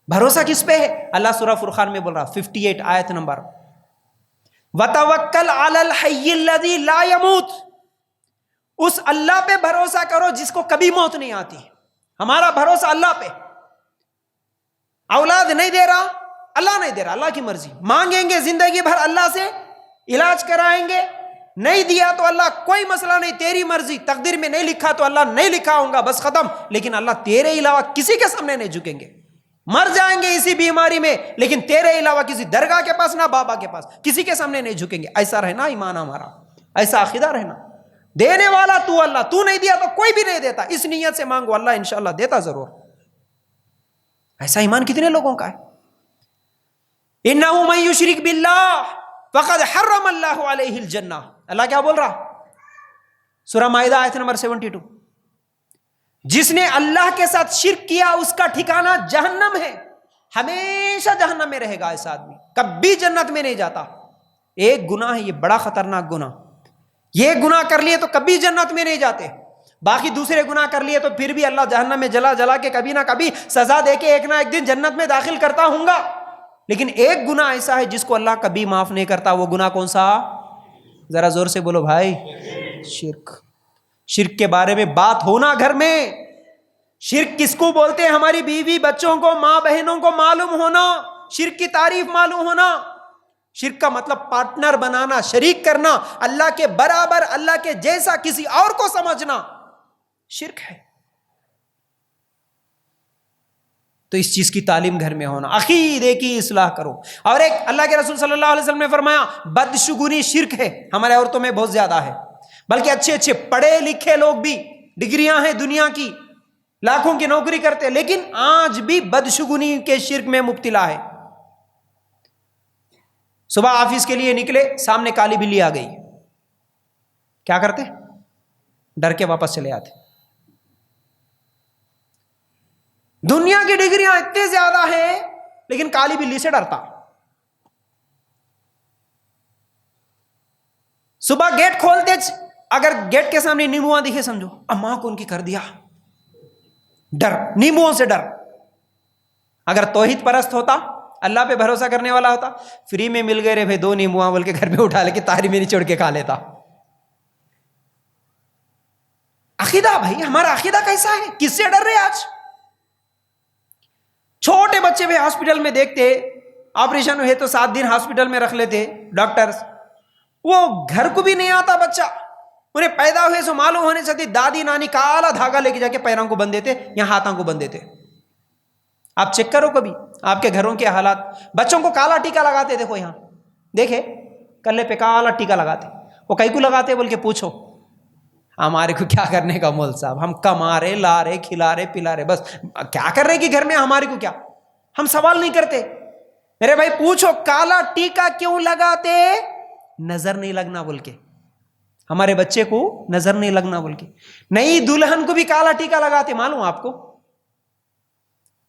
بھروسہ کس پہ ہے؟ اللہ سورہ فرقان میں بول رہا، 58 آیت نمبر، وَتَوَكَّلْ عَلَى الْحَيِّ الَّذِي لَا يَمُوتُ. اس اللہ پہ بھروسہ کرو جس کو کبھی موت نہیں آتی. ہمارا بھروسہ اللہ پہ. اولاد نہیں دے رہا، اللہ نہیں دے رہا، اللہ کی مرضی. مانگیں گے زندگی بھر اللہ سے، علاج کرائیں گے، نہیں دیا تو اللہ کوئی مسئلہ نہیں، تیری مرضی. تقدیر میں نہیں لکھا تو اللہ نہیں لکھا ہوں گا، بس ختم. لیکن اللہ تیرے علاوہ کسی کے سامنے نہیں جھکیں گے. مر جائیں گے اسی بیماری میں، لیکن تیرے علاوہ کسی درگاہ کے پاس، نہ بابا کے پاس، کسی کے سامنے نہیں جھکیں گے. ایسا رہنا ایمان ہمارا، ایسا عقیدہ رہنا. دینے والا تو اللہ، تو نہیں دیا تو کوئی بھی نہیں دیتا. اس نیت سے مانگو، اللہ انشاءاللہ دیتا ضرور. ایسا ایمان کتنے لوگوں کا ہے؟ انہ من یشرک باللہ فقد حرم اللہ علیہ الجنہ. اللہ کیا بول رہا؟ سورہ مائدہ آیت نمبر 72، جس نے اللہ کے ساتھ شرک کیا اس کا ٹھکانہ جہنم ہے، ہمیشہ جہنم میں رہے گا. ایسا آدمی کبھی جنت میں نہیں جاتا. ایک گناہ ہے یہ، بڑا خطرناک گناہ. یہ گناہ کر لیے تو کبھی جنت میں نہیں جاتے. باقی دوسرے گناہ کر لیے تو پھر بھی اللہ جہنم میں جلا کے کبھی نہ کبھی سزا دے کے ایک نہ ایک دن جنت میں داخل کرتا ہوں گا. لیکن ایک گناہ ایسا ہے جس کو اللہ کبھی معاف نہیں کرتا. وہ گناہ کون سا؟ ذرا زور سے بولو بھائی. شرک. شرک کے بارے میں بات ہونا گھر میں. شرک کس کو بولتے ہیں؟ ہماری بیوی بچوں کو، ماں بہنوں کو معلوم ہونا، شرک کی تعریف معلوم ہونا. شرک کا مطلب پارٹنر بنانا، شریک کرنا، اللہ کے برابر، اللہ کے جیسا کسی اور کو سمجھنا شرک ہے. تو اس چیز کی تعلیم گھر میں ہونا. عقیدے کی اصلاح کرو. اور ایک اللہ کے رسول صلی اللہ علیہ وسلم نے فرمایا بدشگونی شرک ہے. ہمارے عورتوں میں بہت زیادہ ہے، بلکہ اچھے اچھے پڑھے لکھے لوگ بھی، ڈگریاں ہیں دنیا کی، لاکھوں کی نوکری کرتے، لیکن آج بھی بدشگونی کے شرک میں مبتلا ہے. صبح آفس کے لیے نکلے، سامنے کالی بلی آ گئی، کیا کرتے؟ ڈر کے واپس چلے آتے. دنیا کی ڈگریاں اتنے زیادہ ہیں لیکن کالی بلی سے ڈرتا. صبح گیٹ کھولتے، اگر گیٹ کے سامنے نیمبواں دکھے سمجھو اماں کو ان کی کر دیا. ڈر، نیمبوؤں سے ڈر. اگر توحید پرست ہوتا، اللہ پہ بھروسہ کرنے والا ہوتا، فری میں مل گئے رے بھائی 2 نیمبواں بول کے گھر میں اٹھا لے کے تاری میں نچوڑ کے کھا لیتا. عقیدہ بھائی، ہمارا عقیدہ کیسا ہے؟ کس سے ڈر رہے آج؟ چھوٹے بچے بھی ہاسپٹل میں دیکھتے، آپریشن ہوئے تو 7 دن ہاسپٹل میں رکھ لیتے ڈاکٹرز، وہ گھر کو بھی نہیں آتا بچہ، انہیں پیدا ہوئے سو معلوم ہونے سے دادی نانی کالا دھاگا لے کے جا کے پیروں کو بند دیتے یا ہاتھوں کو بند دیتے۔ آپ چیک کرو کبھی آپ کے گھروں کے حالات، بچوں کو کالا ٹیکا لگاتے، دیکھو یہاں دیکھے کلے پہ کالا ٹیکا لگاتے، وہ کئی کو لگاتے بول کے پوچھو، ہمارے کو کیا کرنے کا مول صاحب، ہم کما رہے لا رہے کھلا رہے پلا رہے، بس کیا کر رہے کہ گھر میں ہمارے کو کیا، ہم سوال نہیں کرتے۔ میرے بھائی پوچھو کالا ٹیکا کیوں لگاتے؟ نظر نہیں لگنا بول کے، ہمارے بچے کو نظر نہیں لگنا بول کے۔ نئی دلہن کو بھی کالا ٹیکا لگاتے، معلوم آپ کو؟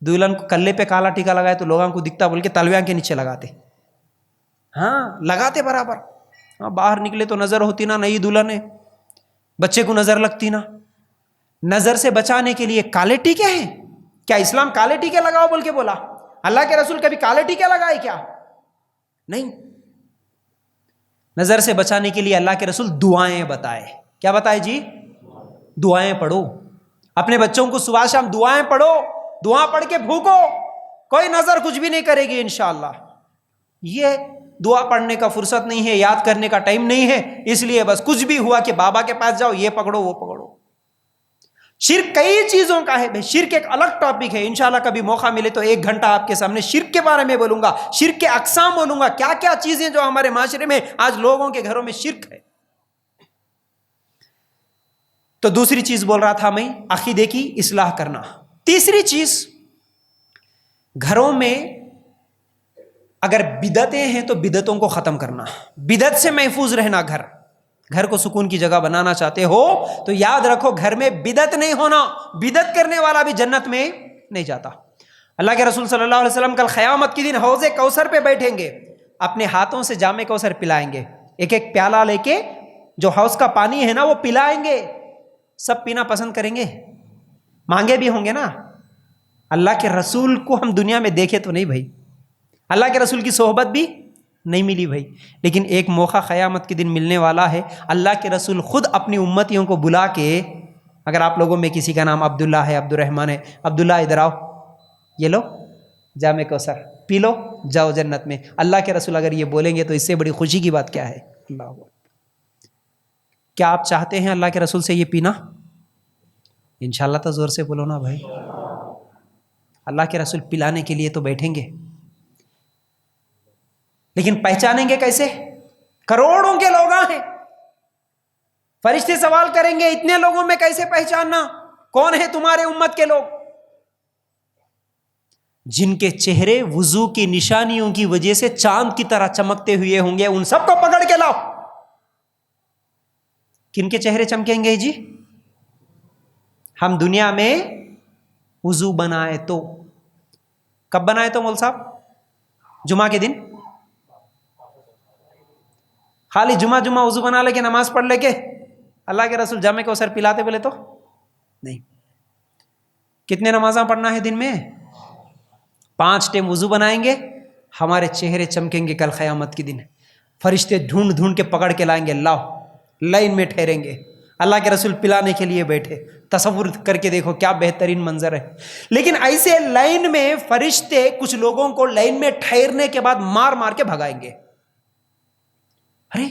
دلہن کو کلے پہ کالا ٹیکا لگائے تو لوگوں کو دکھتا بول کے تلویاں کے نیچے لگاتے، ہاں لگاتے برابر، ہاں باہر نکلے تو نظر ہوتی نا نئی دلہن ہے، بچے کو نظر لگتی نا۔ نظر سے بچانے کے لیے کالے ٹیکے ہیں کیا؟ اسلام کالے ٹیکے لگاؤ بول کے بولا؟ اللہ کے رسول کبھی کالے ٹیکے لگائے کیا؟ نہیں۔ نظر سے بچانے کے لیے اللہ کے رسول دعائیں بتائے، کیا بتائے جی؟ دعائیں پڑھو، اپنے بچوں کو صبح شام دعائیں پڑھو، دعا پڑھ کے بھوکو، کوئی نظر کچھ بھی نہیں کرے گی انشاءاللہ۔ یہ دعا پڑھنے کا فرصت نہیں ہے، یاد کرنے کا ٹائم نہیں ہے، اس لیے بس کچھ بھی ہوا کہ بابا کے پاس جاؤ، یہ پکڑو وہ پکڑو۔ شرک کئی چیزوں کا ہے، شرک ایک الگ ٹاپک ہے، انشاءاللہ کبھی موقع ملے تو 1 گھنٹہ آپ کے سامنے شرک کے بارے میں بولوں گا، شرک کے اقسام بولوں گا، کیا کیا چیزیں جو ہمارے معاشرے میں آج لوگوں کے گھروں میں شرک ہے۔ تو دوسری چیز بول رہا تھا میں، عقیدے کی اصلاح کرنا۔ تیسری چیز، گھروں میں اگر بدعتیں ہیں تو بدعتوں کو ختم کرنا، بدعت سے محفوظ رہنا۔ گھر کو سکون کی جگہ بنانا چاہتے ہو تو یاد رکھو گھر میں بدعت نہیں ہونا، بدعت کرنے والا بھی جنت میں نہیں جاتا۔ اللہ کے رسول صلی اللہ علیہ وسلم کل قیامت کے دن حوض کوثر پہ بیٹھیں گے، اپنے ہاتھوں سے جام کوثر پلائیں گے، ایک ایک پیالہ لے کے جو حوض کا پانی ہے نا وہ پلائیں گے، سب پینا پسند کریں گے، مانگے بھی ہوں گے نا۔ اللہ کے رسول کو ہم دنیا میں دیکھے تو نہیں بھائی، اللہ کے رسول کی صحبت بھی نہیں ملی بھائی، لیکن ایک موقع قیامت کے دن ملنے والا ہے، اللہ کے رسول خود اپنی امتیوں کو بلا کے، اگر آپ لوگوں میں کسی کا نام عبداللہ ہے، عبد الرحمن ہے، عبداللہ ادھر آؤ، یہ لو جام کوثر پی لو، جاؤ جنت میں۔ اللہ کے رسول اگر یہ بولیں گے تو اس سے بڑی خوشی کی بات کیا ہے؟ اللہ اکبر۔ کیا آپ چاہتے ہیں اللہ کے رسول سے یہ پینا؟ انشاءاللہ تو زور سے بولو نا بھائی۔ اللہ کے رسول پلانے کے لیے تو بیٹھیں گے، لیکن پہچانیں گے کیسے؟ کروڑوں کے لوگ ہیں، فرشتے سوال کریں گے اتنے لوگوں میں کیسے پہچاننا کون ہے تمہارے امت کے لوگ؟ جن کے چہرے وضو کی نشانیوں کی وجہ سے چاند کی طرح چمکتے ہوئے ہوں گے، ان سب کو پکڑ کے لاؤ۔ کن کے چہرے چمکیں گے جی؟ ہم دنیا میں وضو بنائے تو، کب بنائے تو مول صاحب؟ جمعہ کے دن؟ خالی جمعہ وضو بنا لے کے نماز پڑھ لے کے اللہ کے رسول جامع کوثر پلاتے بولے تو نہیں۔ کتنے نمازاں پڑھنا ہے دن میں؟ 5 ٹائم وضو بنائیں گے، ہمارے چہرے چمکیں گے کل قیامت کے دن، فرشتے ڈھونڈ ڈھونڈ کے پکڑ کے لائیں گے، لاؤ، لائن میں ٹھہریں گے، اللہ کے رسول پلانے کے لیے بیٹھے۔ تصور کر کے دیکھو کیا بہترین منظر ہے۔ لیکن ایسے لائن میں فرشتے کچھ لوگوں کو لائن میں ٹھہرنے کے بعد مار مار کے بھگائیں گے۔ ارے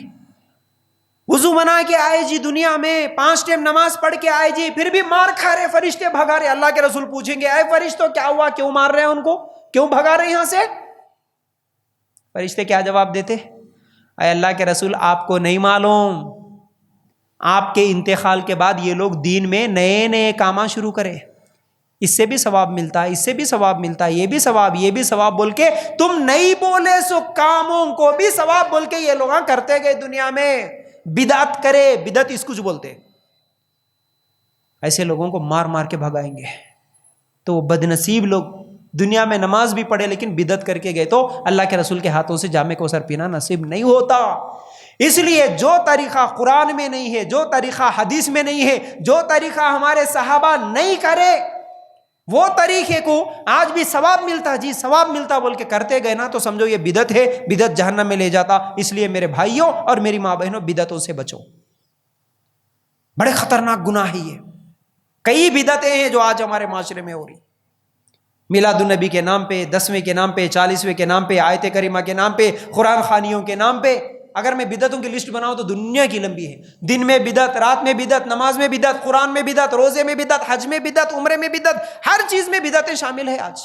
وضو بنا کے آئے جی، دنیا میں 5 ٹائم نماز پڑھ کے آئے جی، پھر بھی مار کھا رہے، فرشتے بھگا رہے۔ اللہ کے رسول پوچھیں گے اے فرشتوں کیا ہوا، کیوں مار رہے ہیں ان کو، کیوں بھگا رہے یہاں سے؟ فرشتے کیا جواب دیتے؟ اے اللہ کے رسول آپ کو نہیں معلوم، آپ کے انتقال کے بعد یہ لوگ دین میں نئے نئے کام شروع کرے، اس سے بھی ثواب ملتا ہے، اس سے بھی ثواب ملتا ہے، یہ بھی ثواب، یہ بھی ثواب بول کے تم نہیں بولے سو کاموں کو بھی ثواب بول کے یہ لوگ کرتے گئے دنیا میں۔ بدعت کرے، بدعت اس کچھ بولتے، ایسے لوگوں کو مار مار کے بھگائیں گے۔ تو وہ بدنصیب لوگ دنیا میں نماز بھی پڑھے لیکن بدعت کر کے گئے تو اللہ کے رسول کے ہاتھوں سے جامع کوثر پینا نصیب نہیں ہوتا۔ اس لیے جو طریقہ قرآن میں نہیں ہے، جو طریقہ حدیث میں نہیں ہے، جو طریقہ ہمارے صحابہ نہیں کرے، وہ طریقے کو آج بھی ثواب ملتا، جی ثواب ملتا بول کے کرتے گئے نا تو سمجھو یہ بدعت ہے، بدعت جہنم میں لے جاتا۔ اس لیے میرے بھائیوں اور میری ماں بہنوں، بدعتوں سے بچو، بڑے خطرناک گناہ ہے یہ۔ کئی بدعتیں ہیں جو آج ہمارے معاشرے میں ہو رہی۔ میلاد النبی کے نام پہ، 10ویں کے نام پہ، 40ویں کے نام پہ، آیت کریمہ کے نام پہ، قرآن خوانیوں کے نام پہ. اگر میں بدعتوں کی لسٹ بناؤں تو دنیا کی لمبی ہے. دن میں بدعت، رات میں بدعت، نماز میں بدعت، قرآن میں بدعت، روزے میں بدعت، حج میں بدعت، عمرے میں بدعت، ہر چیز میں بدعتیں شامل ہے. آج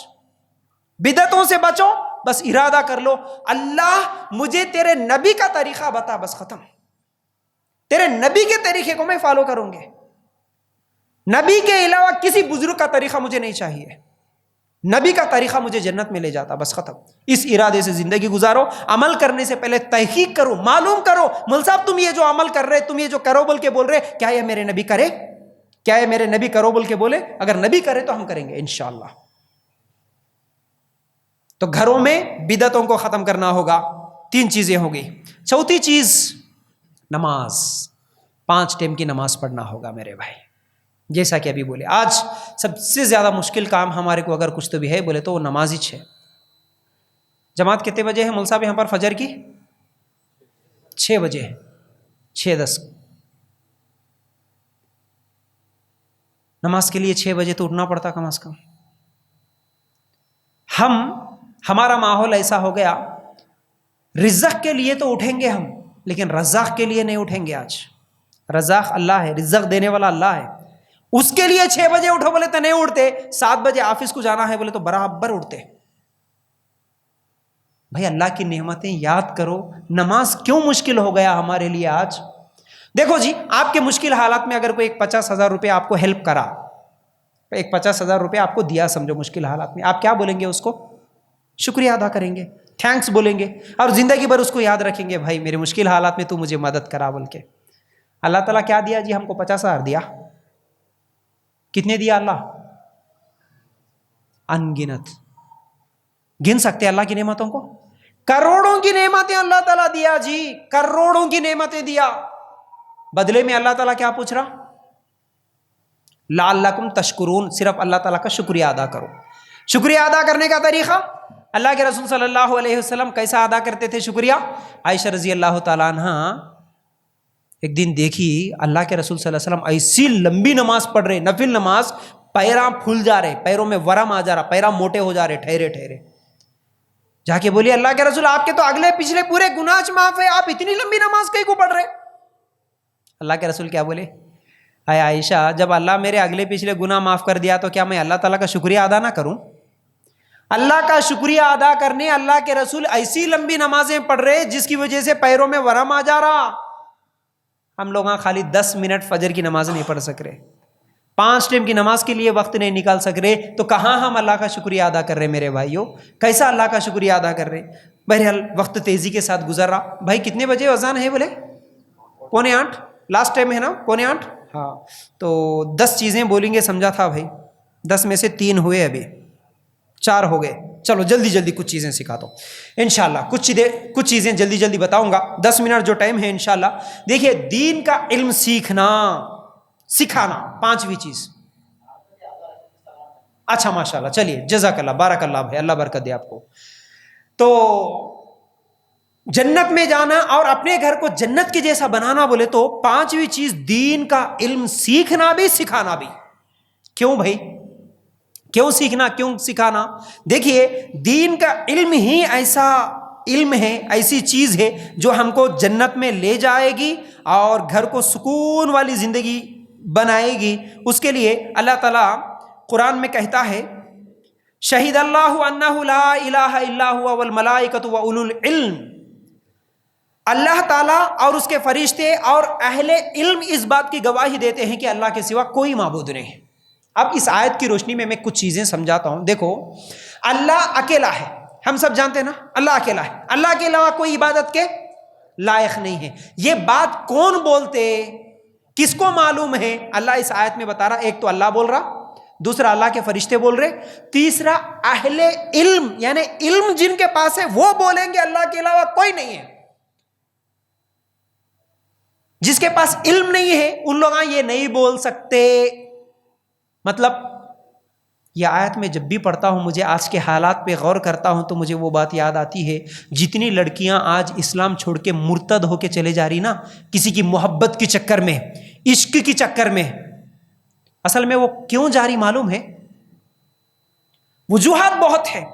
بدعتوں سے بچو، بس ارادہ کر لو اللہ مجھے تیرے نبی کا طریقہ بتا، بس ختم. تیرے نبی کے طریقے کو میں فالو کروں گے. نبی کے علاوہ کسی بزرگ کا طریقہ مجھے نہیں چاہیے. نبی کا طریقہ مجھے جنت میں لے جاتا، بس ختم. اس ارادے سے زندگی گزارو. عمل کرنے سے پہلے تحقیق کرو، معلوم کرو مول صاحب تم یہ جو عمل کر رہے، تم یہ جو کرو بول کے بول رہے، کیا یہ میرے نبی کرے؟ کیا یہ میرے نبی کرو بول کے بولے؟ اگر نبی کرے تو ہم کریں گے انشاءاللہ. تو گھروں میں بدعتوں کو ختم کرنا ہوگا. 3 چیزیں ہو گئی. چوتھی چیز نماز. 5 ٹائم کی نماز پڑھنا ہوگا میرے بھائی. جیسا کہ ابھی بولے آج سب سے زیادہ مشکل کام ہمارے کو اگر کچھ تو بھی ہے بولے تو وہ نماز ہی ہے. جماعت کتنے بجے ہے مول صاحب یہاں پر فجر کی؟ 6 بجے ہے، 6:10. نماز کے لیے 6 بجے تو اٹھنا پڑتا کم از کم. ہمارا ماحول ایسا ہو گیا، رزق کے لیے تو اٹھیں گے ہم، لیکن رزاق کے لیے نہیں اٹھیں گے. آج رزاق اللہ ہے، رزق دینے والا اللہ ہے. اس کے لیے 6 بجے اٹھو بولے تو نہیں اٹھتے. 7 بجے آفس کو جانا ہے بولے تو برابر اٹھتے. بھائی اللہ کی نعمتیں یاد کرو. نماز کیوں مشکل ہو گیا ہمارے لیے آج؟ دیکھو جی، آپ کے مشکل حالات میں اگر کوئی 50,000 روپے آپ کو ہیلپ کرا، 50,000 روپے آپ کو دیا سمجھو مشکل حالات میں، آپ کیا بولیں گے؟ اس کو شکریہ ادا کریں گے، تھینکس بولیں گے، اور زندگی بھر اس کو یاد رکھیں گے بھائی میرے مشکل حالات میں تو مجھے مدد کرا بول کے. اللہ تعالیٰ کیا دیا جی ہم کو؟ 50,000 دیا. کتنے دیا اللہ؟ انگنت. گن سکتے اللہ کی نعمتوں کو؟ کروڑوں کی نعمتیں اللہ تعالیٰ دیا جی، کروڑوں کی نعمتیں دیا. بدلے میں اللہ تعالیٰ کیا پوچھ رہا؟ لعلکم تشکرون. صرف اللہ تعالیٰ کا شکریہ ادا کرو. شکریہ ادا کرنے کا طریقہ اللہ کے رسول صلی اللہ علیہ وسلم کیسا ادا کرتے تھے شکریہ؟ عائشہ رضی اللہ تعالیٰ عنہ ایک دن دیکھی اللہ کے رسول صلی اللہ علیہ وسلم ایسی لمبی نماز پڑھ رہے، نفل نماز، پیراں پھول جا رہے، پیروں میں ورم آ جا رہا، پیراں موٹے ہو جا رہے ٹھہرے ٹھہرے. جا کے بولی اللہ کے رسول آپ کے تو اگلے پچھلے پورے گناہ معاف ہے، آپ اتنی لمبی نماز کہیں کو پڑھ رہے؟ اللہ کے رسول کیا بولے؟ اے عائشہ جب اللہ میرے اگلے پچھلے گناہ معاف کر دیا تو کیا میں اللہ تعالیٰ کا شکریہ ادا نہ کروں؟ اللہ کا شکریہ ادا کرنے اللہ کے رسول ایسی لمبی نمازیں پڑھ رہے جس کی وجہ سے پیروں میں ورم آ جا رہا. ہم لوگ خالی 10 منٹ فجر کی نماز نہیں پڑھ سک رہے، 5 ٹائم کی نماز کے لیے وقت نہیں نکال سک رہے، تو کہاں ہم اللہ کا شکریہ ادا کر رہے میرے بھائیوں؟ کیسا اللہ کا شکریہ ادا کر رہے؟ بہرحال وقت تیزی کے ساتھ گزر رہا. بھائی کتنے بجے اذان ہے بولے؟ 7:45 لاسٹ ٹائم ہے نا، 7:45. ہاں تو 10 چیزیں بولیں گے سمجھا تھا بھائی، 10 میں سے 3 ہوئے، ابھی 4 ہو گئے. چلو جلدی جلدی کچھ چیزیں سکھاتا ہوں انشاءاللہ. کچھ چیزیں جلدی جلدی بتاؤں گا، 10 منٹ جو ٹائم ہے انشاءاللہ. دیکھیے دین کا علم سکھانا 5ویں چیز. اچھا ماشاءاللہ، چلیے جزاک اللہ، بارک اللہ بھائی، اللہ برکت دے آپ کو. تو جنت میں جانا اور اپنے گھر کو جنت کے جیسا بنانا بولے تو 5ویں چیز دین کا علم سیکھنا بھی سکھانا بھی. کیوں بھائی؟ کیوں سیکھنا، کیوں سکھانا؟ دیکھیے دین کا علم ہی ایسا علم ہے، ایسی چیز ہے جو ہم کو جنت میں لے جائے گی اور گھر کو سکون والی زندگی بنائے گی. اس کے لیے اللہ تعالیٰ قرآن میں کہتا ہے شہید اللہ انہ لا الہ الا هو والملائکۃ واولو العلم. اللہ تعالیٰ اور اس کے فرشتے اور اہل علم اس بات کی گواہی دیتے ہیں کہ اللہ کے سوا کوئی معبود نہیں ہے. اب اس آیت کی روشنی میں کچھ چیزیں سمجھاتا ہوں. دیکھو اللہ اکیلا ہے، ہم سب جانتے ہیں نا اللہ اکیلا ہے، اللہ کے علاوہ کوئی عبادت کے لائق نہیں ہے. یہ بات کون بولتے، کس کو معلوم ہے؟ اللہ اس آیت میں بتا رہا. ایک تو اللہ بول رہا، دوسرا اللہ کے فرشتے بول رہے، تیسرا اہل علم یعنی علم جن کے پاس ہے وہ بولیں گے اللہ کے علاوہ کوئی نہیں ہے. جس کے پاس علم نہیں ہے ان لوگ یہ نہیں بول سکتے. مطلب یہ آیت میں جب بھی پڑھتا ہوں، مجھے آج کے حالات پہ غور کرتا ہوں تو مجھے وہ بات یاد آتی ہے، جتنی لڑکیاں آج اسلام چھوڑ کے مرتد ہو کے چلے جا رہی نا، کسی کی محبت کے چکر میں، عشق کی چکر میں، اصل میں وہ کیوں جا رہی معلوم ہے؟ وجوہات بہت ہے،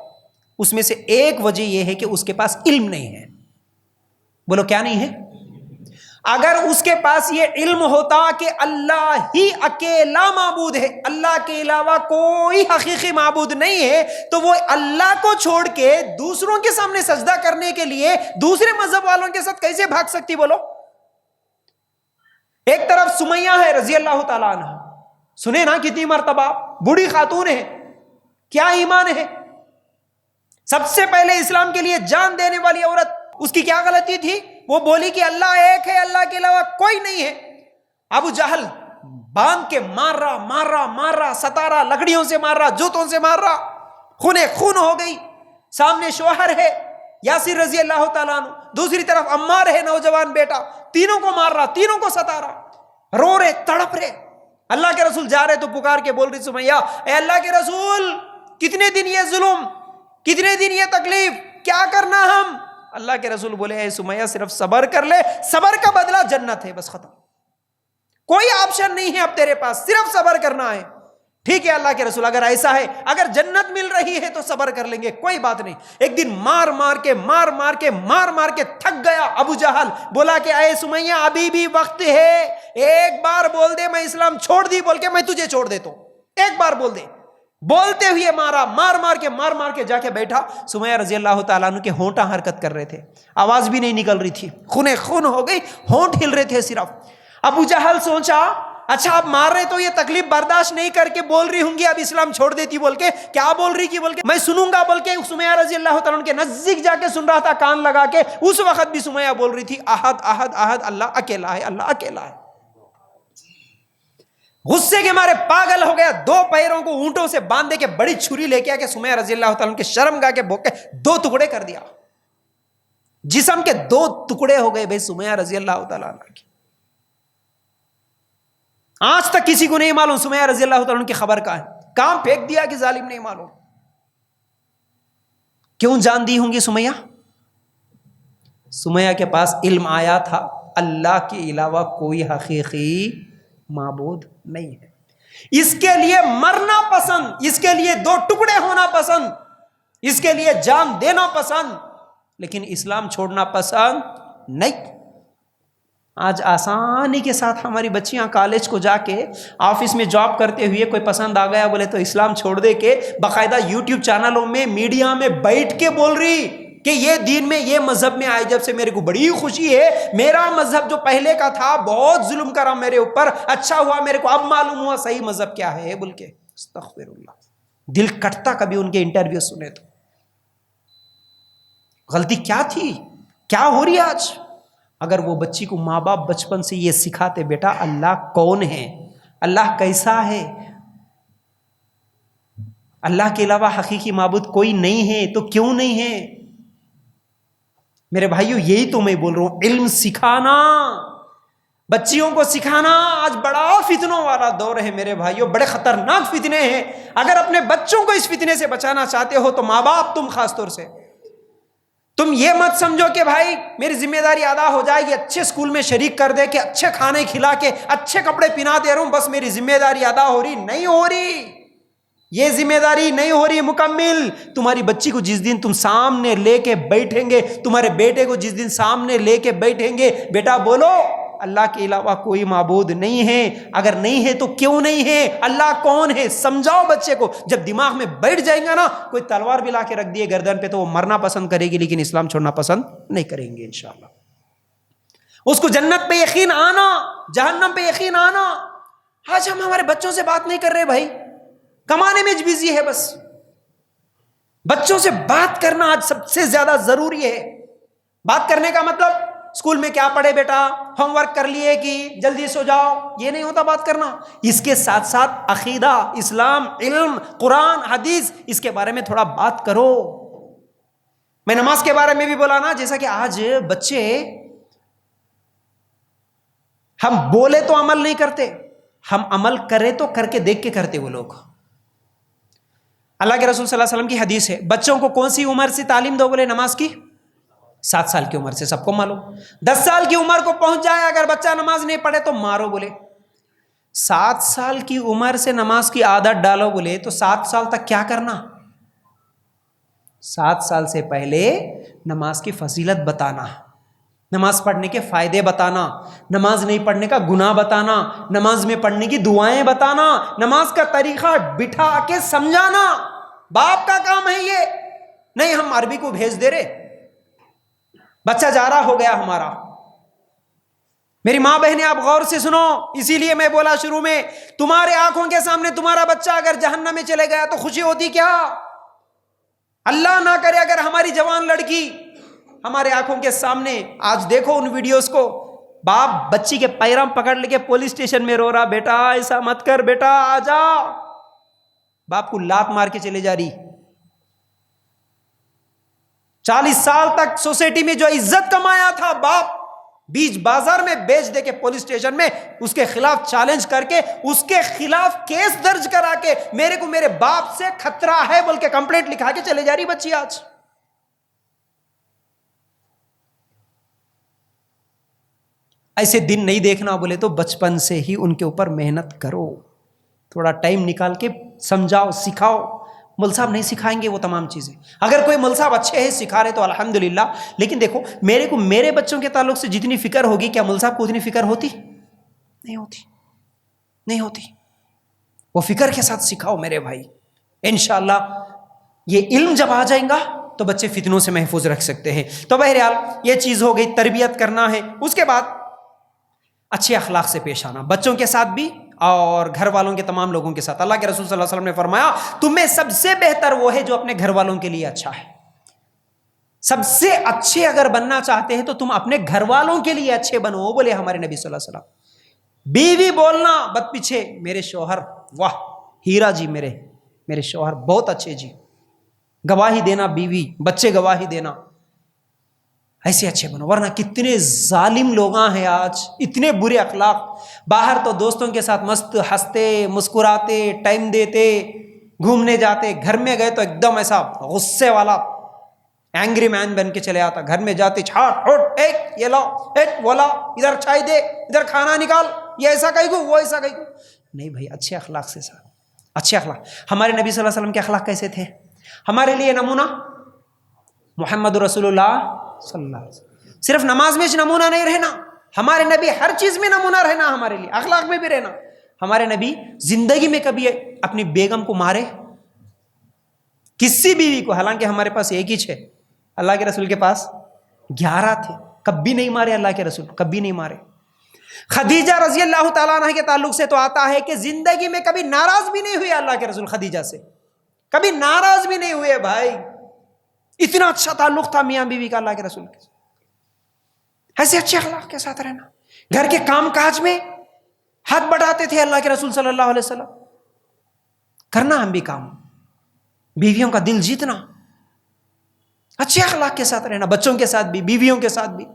اس میں سے ایک وجہ یہ ہے کہ اس کے پاس علم نہیں ہے. بولو کیا نہیں ہے؟ اگر اس کے پاس یہ علم ہوتا کہ اللہ ہی اکیلا معبود ہے، اللہ کے علاوہ کوئی حقیقی معبود نہیں ہے، تو وہ اللہ کو چھوڑ کے دوسروں کے سامنے سجدہ کرنے کے لیے دوسرے مذہب والوں کے ساتھ کیسے بھاگ سکتی؟ بولو. ایک طرف سمیہ ہے رضی اللہ تعالیٰ عنہ، سنے نا کتنی مرتبہ، بوڑھی خاتون ہے، کیا ایمان ہے، سب سے پہلے اسلام کے لیے جان دینے والی عورت. اس کی کیا غلطی تھی؟ وہ بولی کہ اللہ ایک ہے، اللہ کے علاوہ کوئی نہیں ہے. ابو جہل باندھ کے مار رہا، ستا رہا، لکڑیوں سے مار رہا، جوتوں سے مار رہا، خون ہو گئی. سامنے شوہر ہے یاسر رضی اللہ تعالیٰ عنہ، دوسری طرف عمار ہے نوجوان بیٹا، تینوں کو مار رہا، تینوں کو ستا رہا، رو رہے، تڑپ رہے. اللہ کے رسول جا رہے تو پکار کے بول رہی سمیہ، اے اللہ کے رسول، کتنے دن یہ ظلم، کتنے دن یہ تکلیف، کیا کرنا ہم؟ اللہ کے رسول بولے، اے سمیہ صرف صبر کر لے، صبر کا بدلہ جنت ہے، بس ختم، کوئی آپشن نہیں ہے اب تیرے پاس، صرف صبر کرنا ہے. ٹھیک ہے اللہ کے رسول، اگر ایسا ہے، اگر جنت مل رہی ہے تو صبر کر لیں گے، کوئی بات نہیں. ایک دن مار مار کے تھک گیا ابو جہل، بولا کہ اے سمیہ ابھی بھی وقت ہے، ایک بار بول دے میں اسلام چھوڑ دی بول کے میں تجھے چھوڑ دیتا ہوں، ایک بار بول دے. بولتے ہوئے مارا، مار کے جا کے بیٹھا. سمیہ رضی اللہ تعالیٰ عنہ کے ہونٹاں حرکت کر رہے تھے، آواز بھی نہیں نکل رہی تھی، خون ہو گئی، ہونٹ ہل رہے تھے صرف. ابو جہل سوچا اچھا اب مار رہے تو یہ تکلیف برداشت نہیں کر کے بول رہی ہوں گی اب اسلام چھوڑ دیتی بول کے، کیا بول رہی کی بول کے میں سنوں گا بول کے سمیہ رضی اللہ تعالیٰ عنہ کے نزدیک جا کے سن رہا تھا، کان لگا کے. اس وقت بھی سمیہ بول رہی تھی احد احد احد، اللہ اکیلا ہے، اللہ اکیلا ہے. غصے کے مارے پاگل ہو گیا، دو پیروں کو اونٹوں سے باندھے کے بڑی چھری لے کے آ کے سمیہ رضی اللہ تعالیٰ عنہ کے شرمگاہ کے بھوک کے 2 ٹکڑے کر دیا. جسم کے 2 ٹکڑے ہو گئے بھائی سمیہ رضی اللہ تعالیٰ عنہ کی. آج تک کسی کو نہیں معلوم سمیہ رضی اللہ تعالیٰ عنہ کی خبر کا ہے، کام پھینک دیا کہ ظالم نہیں معلوم. کیوں جان دی ہوں گی سمیہ؟ سمیہ کے پاس علم آیا تھا اللہ کے علاوہ کوئی حقیقی معبود نہیں ہے. اس کے لیے مرنا پسند، اس کے لیے 2 ٹکڑے ہونا پسند، اس کے لیے جان دینا پسند، لیکن اسلام چھوڑنا پسند نہیں. آج آسانی کے ساتھ ہماری بچیاں کالج کو جا کے آفس میں جاب کرتے ہوئے کوئی پسند آ گیا بولے تو اسلام چھوڑ دے کے باقاعدہ یوٹیوب چینلوں میں میڈیا میں بیٹھ کے بول رہی کہ یہ دین میں یہ مذہب میں آئے جب سے میرے کو بڑی خوشی ہے، میرا مذہب جو پہلے کا تھا بہت ظلم کرا میرے اوپر، اچھا ہوا میرے کو اب معلوم ہوا صحیح مذہب کیا ہے بول کے. استغفر اللہ. دل کٹتا کبھی ان کے انٹرویو سنے تو. غلطی کیا تھی، کیا ہو رہی ہے آج؟ اگر وہ بچی کو ماں باپ بچپن سے یہ سکھاتے بیٹا اللہ کون ہے، اللہ کیسا ہے، اللہ کے علاوہ حقیقی معبود کوئی نہیں ہے، تو کیوں نہیں ہے؟ میرے بھائیو یہی تو میں بول رہا ہوں، علم سکھانا، بچیوں کو سکھانا آج بڑا فتنوں والا دور ہے میرے بھائیو، بڑے خطرناک فتنے ہیں. اگر اپنے بچوں کو اس فتنے سے بچانا چاہتے ہو تو ماں باپ تم خاص طور سے تم یہ مت سمجھو کہ بھائی میری ذمہ داری ادا ہو جائے گی، اچھے اسکول میں شریک کر دے کے اچھے کھانے کھلا کے اچھے کپڑے پہنا دے رہا ہوں بس میری ذمہ داری ادا ہو رہی، نہیں ہو رہی، یہ ذمہ داری نہیں ہو رہی مکمل. تمہاری بچی کو جس دن تم سامنے لے کے بیٹھیں گے، تمہارے بیٹے کو جس دن سامنے لے کے بیٹھیں گے، بیٹا بولو اللہ کے علاوہ کوئی معبود نہیں ہے، اگر نہیں ہے تو کیوں نہیں ہے، اللہ کون ہے سمجھاؤ بچے کو. جب دماغ میں بیٹھ جائیں گا نا، کوئی تلوار بھی لا کے رکھ دیے گردن پہ تو وہ مرنا پسند کرے گی لیکن اسلام چھوڑنا پسند نہیں کریں گے انشاءاللہ. اس کو جنت پہ یقین آنا، جہنم پہ یقین آنا. آج ہم ہمارے بچوں سے بات نہیں کر رہے بھائی، کمانے میں بزی ہے. بس بچوں سے بات کرنا آج سب سے زیادہ ضروری ہے. بات کرنے کا مطلب اسکول میں کیا پڑھے بیٹا، ہوم ورک کر لیے کہ جلدی سو جاؤ، یہ نہیں ہوتا بات کرنا. اس کے ساتھ ساتھ عقیدہ، اسلام، علم، قرآن، حدیث، اس کے بارے میں تھوڑا بات کرو. میں نماز کے بارے میں بھی بولا نا، جیسا کہ آج بچے ہم بولے تو عمل نہیں کرتے، ہم عمل کرے تو کر کے دیکھ کے کرتے. وہ لوگ اللہ کے رسول صلی اللہ علیہ وسلم کی حدیث ہے، بچوں کو کون سی عمر سے تعلیم دو بولے نماز کی؟ 7 سال کی عمر سے، سب کو معلوم. 10 سال کی عمر کو پہنچ جائے اگر بچہ نماز نہیں پڑھے تو مارو بولے. 7 سال کی عمر سے نماز کی عادت ڈالو بولے تو 7 سال تک کیا کرنا؟ 7 سال سے پہلے نماز کی فضیلت بتانا، نماز پڑھنے کے فائدے بتانا، نماز نہیں پڑھنے کا گناہ بتانا، نماز میں پڑھنے کی دعائیں بتانا، نماز کا طریقہ بٹھا کے سمجھانا، باپ کا کام ہے یہ۔ نہیں ہم عربی کو بھیج دے رہے، بچہ جا رہا ہو گیا ہمارا۔ میری ماں بہنیں آپ غور سے سنو، اسی لیے میں بولا شروع میں، تمہارے آنکھوں کے سامنے تمہارا بچہ اگر جہنم میں چلے گیا تو خوشی ہوتی کیا؟ اللہ نہ کرے اگر ہماری جوان لڑکی ہمارے آنکھوں کے سامنے، آج دیکھو ان ویڈیوز کو، باپ بچی کے پیرام پکڑ لے کے پولیس اسٹیشن میں رو رہا، بیٹا ایسا مت کر، بیٹا آ جا، باپ کو لات مار کے چلے جا رہی۔ 40 سال تک سوسائٹی میں جو عزت کمایا تھا باپ، بیچ بازار میں بیچ دے کے پولیس اسٹیشن میں اس کے خلاف چیلنج کر کے، اس کے خلاف کیس درج کرا کے، میرے کو میرے باپ سے خطرہ ہے بول کے کمپلینٹ لکھا کے چلے جا رہی بچی آج۔ ایسے دن نہیں دیکھنا بولے تو بچپن سے ہی ان کے اوپر محنت کرو، تھوڑا ٹائم نکال کے سمجھاؤ، سکھاؤ۔ مول صاحب نہیں سکھائیں گے وہ تمام چیزیں، اگر کوئی مول صاحب اچھے ہیں سکھا رہے تو الحمدللہ، لیکن دیکھو میرے کو میرے بچوں کے تعلق سے جتنی فکر ہوگی، کیا مول صاحب کو اتنی فکر ہوتی؟ نہیں ہوتی، نہیں ہوتی۔ وہ فکر کے ساتھ سکھاؤ میرے بھائی، انشاءاللہ یہ علم جب آ جائیں گا تو بچے فتنوں سے محفوظ رکھ سکتے ہیں۔ تو بہرحال یہ چیز ہو گئی، تربیت کرنا ہے۔ اس کے بعد اچھے اخلاق سے پیش آنا، بچوں کے ساتھ بھی اور گھر والوں کے تمام لوگوں کے ساتھ۔ اللہ کے رسول صلی اللہ علیہ وسلم نے فرمایا، تم میں سب سے بہتر وہ ہے جو اپنے گھر والوں کے لیے اچھا ہے۔ سب سے اچھے اگر بننا چاہتے ہیں تو تم اپنے گھر والوں کے لیے اچھے بنو، بولے ہمارے نبی صلی اللہ علیہ وسلم۔ بیوی بولنا بد پیچھے، میرے شوہر واہ ہیرا جی، میرے شوہر بہت اچھے جی، گواہی دینا، بیوی بچے گواہی دینا، ایسے اچھے بنو۔ ورنہ کتنے ظالم لوگ ہیں آج، اتنے برے اخلاق، باہر تو دوستوں کے ساتھ مست ہنستے مسکراتے ٹائم دیتے گھومنے جاتے، گھر میں گئے تو ایک دم ایسا غصے والا اینگری مین بن کے چلے آتا، گھر میں جاتے چھاٹ ہوٹ، ایک یہ لاؤ، ایک وہ لاؤ، ادھر چائے دے، ادھر کھانا نکال، یہ ایسا کہیں گو وہ ایسا کہیں گو۔ نہیں بھائی، اچھے اخلاق سے ساتھ، اچھے اخلاق۔ ہمارے نبی صلی اللہ علیہ وسلم کے اخلاق کیسے تھے؟ ہمارے لیے نمونہ محمد رسول اللہ صلی اللہ علیہ وسلم۔ صرف نماز میں نمونہ نہیں رہنا، ہمارے نبی ہر چیز میں نمونہ رہنا، ہمارے لیے اخلاق میں بھی رہنا۔ ہمارے نبی زندگی میں کبھی اپنی بیگم کو مارے؟ کسی بیوی کو، حالانکہ ہمارے پاس ایک ہی ہے، اللہ کے رسول کے پاس 11 تھے، کبھی نہیں مارے اللہ کے رسول، کبھی نہیں مارے۔ خدیجہ رضی اللہ تعالیٰ عنہ کے تعلق سے تو آتا ہے کہ زندگی میں کبھی ناراض بھی نہیں ہوئے اللہ کے رسول خدیجہ سے، کبھی ناراض بھی نہیں ہوئے بھائی، اتنا اچھا تعلق تھا میاں بیوی کا اللہ کے رسول کے۔ ایسے اچھے اخلاق کے ساتھ رہنا، گھر کے کام کاج میں ہاتھ بٹاتے تھے اللہ کے رسول صلی اللہ علیہ وسلم۔ کرنا ہم بھی کام، بیویوں کا دل جیتنا، اچھے اخلاق کے ساتھ رہنا، بچوں کے ساتھ بھی بیویوں کے ساتھ بھی۔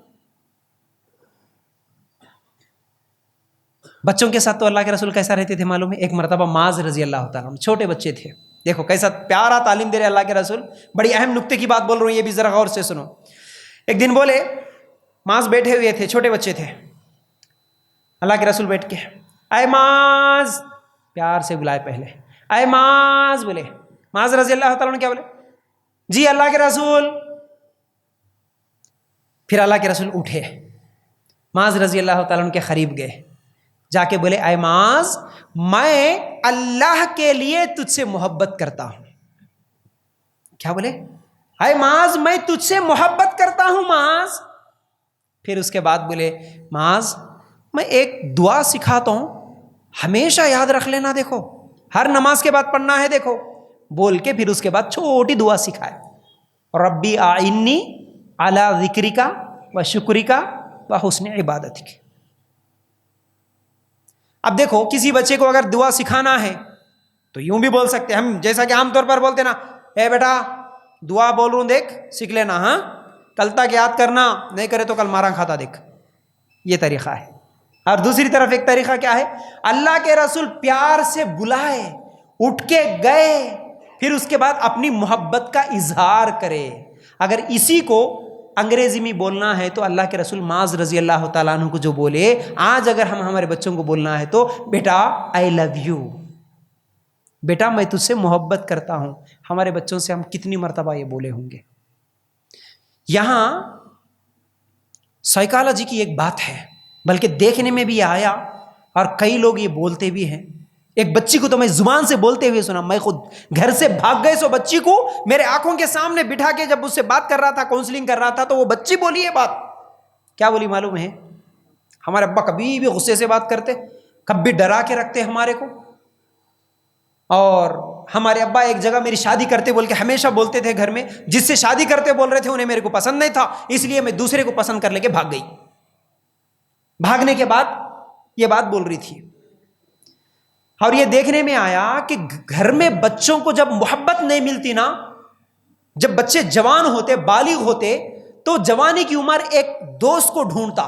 بچوں کے ساتھ تو اللہ کے رسول کیسا رہتے تھے معلوم ہے؟ ایک مرتبہ معاذ رضی اللہ تعالیٰ عنہ، چھوٹے بچے تھے، دیکھو کیسا پیارا تعلیم دے رہے اللہ کے رسول، بڑی اہم نقطے کی بات بول رہا ہوں، یہ بھی ذرا غور سے سنو۔ ایک دن بولے، معاذ بیٹھے ہوئے تھے، چھوٹے بچے تھے، اللہ کے رسول بیٹھ کے، اے معاذ، پیار سے بلائے، پہلے اے معاذ بولے، معاذ رضی اللہ تعالیٰ عنہ کیا بولے؟ جی اللہ کے رسول۔ پھر اللہ کے رسول اٹھے، معاذ رضی اللہ تعالیٰ عنہ کے قریب گئے، جا کے بولے، اے معاذ، میں اللہ کے لیے تجھ سے محبت کرتا ہوں۔ کیا بولے؟ اے معاذ، میں تجھ سے محبت کرتا ہوں معاذ۔ پھر اس کے بعد بولے، معاذ، میں ایک دعا سکھاتا ہوں، ہمیشہ یاد رکھ لینا، دیکھو ہر نماز کے بعد پڑھنا ہے، دیکھو بول کے پھر اس کے بعد چھوٹی دعا سکھائے، ربی اعنی علی ذکرک و شکرک و حسن عبادتک۔ اب دیکھو کسی بچے کو اگر دعا سکھانا ہے تو یوں بھی بول سکتے ہیں ہم، جیسا کہ عام طور پر بولتے نا، اے بیٹا دعا بول رہا ہوں دیکھ سیکھ لینا، ہاں کل تک یاد کرنا، نہیں کرے تو کل مارا کھاتا دیکھ، یہ طریقہ ہے۔ اور دوسری طرف ایک طریقہ کیا ہے؟ اللہ کے رسول پیار سے بلائے، اٹھ کے گئے، پھر اس کے بعد اپنی محبت کا اظہار کرے۔ اگر اسی کو انگریزی میں بولنا ہے تو اللہ کے رسول معاذ رضی اللہ تعالیٰ عنہ کو جو بولے، آج اگر ہم ہمارے بچوں کو بولنا ہے تو بیٹا آئی لو یو، بیٹا میں تجھ سے محبت کرتا ہوں. ہمارے بچوں سے ہم کتنی مرتبہ یہ بولے ہوں گے. یہاں سائیکالوجی کی ایک بات ہے، بلکہ دیکھنے میں بھی آیا اور کئی لوگ یہ بولتے بھی ہیں. ایک بچی کو تو میں زبان سے بولتے ہوئے سنا، میں خود گھر سے بھاگ گئے سو بچی کو میرے آنکھوں کے سامنے بٹھا کے جب اس سے بات کر رہا تھا، کاؤنسلنگ کر رہا تھا، تو وہ بچی بولی یہ بات. کیا بولی معلوم ہے؟ ہمارے ابا کبھی بھی غصے سے بات کرتے، کبھی ڈرا کے رکھتے ہمارے کو. اور ہمارے ابا ایک جگہ میری شادی کرتے بول کے ہمیشہ بولتے تھے گھر میں، جس سے شادی کرتے بول رہے تھے انہیں میرے کو پسند نہیں تھا، اس لیے میں دوسرے کو پسند کر لے کے بھاگ گئی. بھاگنے کے بعد یہ بات بول رہی تھی. اور یہ دیکھنے میں آیا کہ گھر میں بچوں کو جب محبت نہیں ملتی نا، جب بچے جوان ہوتے، بالغ ہوتے، تو جوانی کی عمر ایک دوست کو ڈھونڈتا،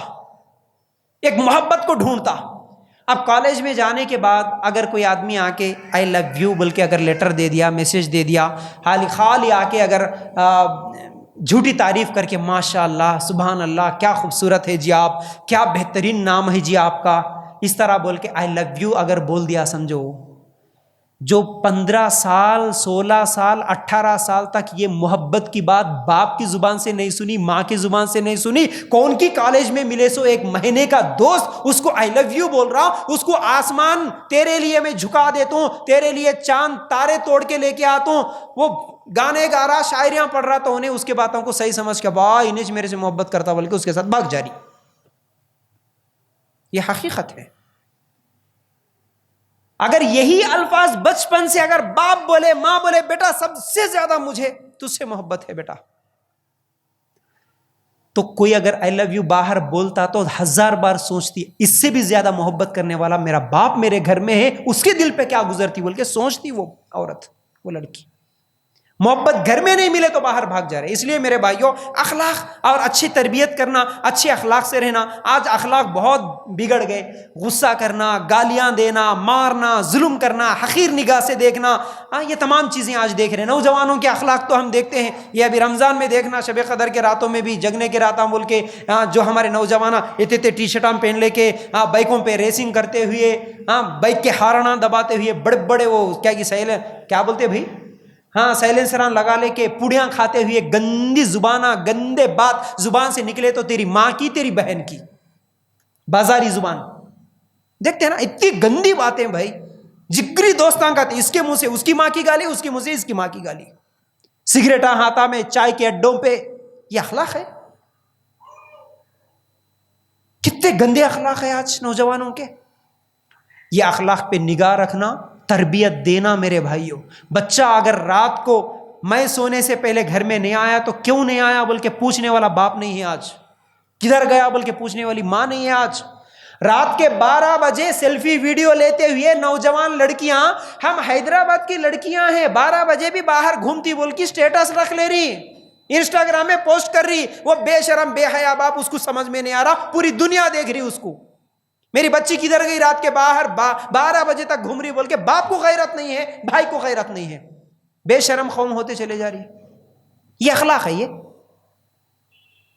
ایک محبت کو ڈھونڈتا. اب کالج میں جانے کے بعد اگر کوئی آدمی آ کے آئی لو یو بول کے اگر لیٹر دے دیا، میسج دے دیا، خالی آ کے اگر جھوٹی تعریف کر کے ماشاء اللہ سبحان اللہ کیا خوبصورت ہے جی آپ، کیا بہترین نام ہے جی آپ کا، اس طرح بول کے آئی لو یو اگر بول دیا، سمجھو جو 15 سال 16 سال 18 سال تک یہ محبت کی بات باپ کی زبان سے نہیں سنی، ماں کی زبان سے نہیں سنی، کون کی کالج میں ملے سو ایک مہینے کا دوست اس کو آئی لو یو بول رہا، اس کو آسمان تیرے لیے میں جھکا دیتا ہوں، تیرے لیے چاند تارے توڑ کے لے کے آتا ہوں، وہ گانے گا رہا، شاعریاں پڑھ رہا، تو انہیں اس کے باتوں کو صحیح سمجھ کے بھائی انہیں میرے سے محبت کرتا بلکہ اس کے ساتھ بھاگ جاری. یہ حقیقت ہے. اگر یہی الفاظ بچپن سے اگر باپ بولے، ماں بولے، بیٹا سب سے زیادہ مجھے تجھ سے محبت ہے بیٹا، تو کوئی اگر آئی لو یو باہر بولتا تو 1000 بار سوچتی اس سے بھی زیادہ محبت کرنے والا میرا باپ میرے گھر میں ہے، اس کے دل پہ کیا گزرتی بول کے سوچتی وہ عورت، وہ لڑکی. محبت گھر میں نہیں ملے تو باہر بھاگ جا رہے. اس لیے میرے بھائیوں اخلاق اور اچھی تربیت کرنا، اچھے اخلاق سے رہنا. آج اخلاق بہت بگڑ گئے، غصہ کرنا، گالیاں دینا، مارنا، ظلم کرنا، حقیر نگاہ سے دیکھنا، یہ تمام چیزیں آج دیکھ رہے ہیں. نوجوانوں کے اخلاق تو ہم دیکھتے ہیں، یہ ابھی رمضان میں دیکھنا، شب قدر کے راتوں میں بھی جگنے کے راتاں بول کے جو ہمارے نوجوان اتنے ٹی شرٹاں پہن لے کے بائکوں پہ ریسنگ کرتے ہوئے، بائک کے ہارناں دباتے ہوئے، بڑے بڑے وہ کیا بولتے بھائی، سائلنسراں لگا لے کے پوڑیاں کھاتے ہوئے، گندی زبانہ، گندے بات زبان سے نکلے تو تیری ماں کی، تیری بہن کی، بازاری زبان دیکھتے ہیں نا، اتنی گندی باتیں بھائی. جگری دوستاں کا اس کے منہ سے اس کی ماں کی گالی، اس کے منہ سے اس کی ماں کی گالی، سگریٹاں ہاتھا میں، چائے کے اڈوں پہ. یہ اخلاق ہے؟ کتنے گندے اخلاق ہیں آج نوجوانوں کے. یہ اخلاق پہ نگاہ رکھنا، تربیت دینا میرے بھائیوں. بچہ اگر رات کو میں سونے سے پہلے گھر میں نہیں آیا تو کیوں نہیں آیا بول کے پوچھنے والا باپ نہیں ہے آج، کدھر گیا بول کے پوچھنے والی ماں نہیں ہے آج. رات کے 12 بجے سیلفی ویڈیو لیتے ہوئے نوجوان لڑکیاں، ہم حیدرآباد کی لڑکیاں ہیں، 12 بجے بھی باہر گھومتی بول کے اسٹیٹس رکھ لے رہی، انسٹاگرام میں پوسٹ کر رہی. وہ بے شرم بے حیا باپ، اس کو سمجھ میں نہیں آ رہا، پوری دنیا دیکھ رہی اس کو، میری بچی کدھر گئی رات کے باہر 12 بجے تک گھوم رہی بول کے. باپ کو غیرت نہیں ہے، بھائی کو غیرت نہیں ہے، بے شرم قوم ہوتے چلے جا رہی. یہ اخلاق ہے؟ یہ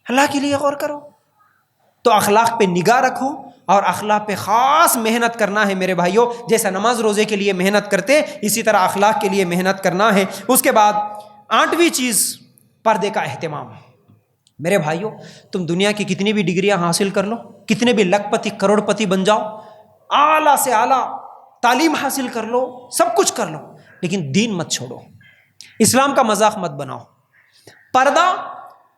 اللہ کے لیے غور کرو. تو اخلاق پہ نگاہ رکھو اور اخلاق پہ خاص محنت کرنا ہے میرے بھائیوں. جیسا نماز روزے کے لیے محنت کرتے اسی طرح اخلاق کے لیے محنت کرنا ہے. اس کے بعد 8ویں چیز پردے کا اہتمام. میرے بھائیوں تم دنیا کی کتنی بھی ڈگریاں حاصل کر لو، کتنے بھی لکھ پتی کروڑ پتی بن جاؤ، اعلیٰ سے اعلیٰ تعلیم حاصل کر لو، سب کچھ کر لو، لیکن دین مت چھوڑو، اسلام کا مذاق مت بناؤ. پردہ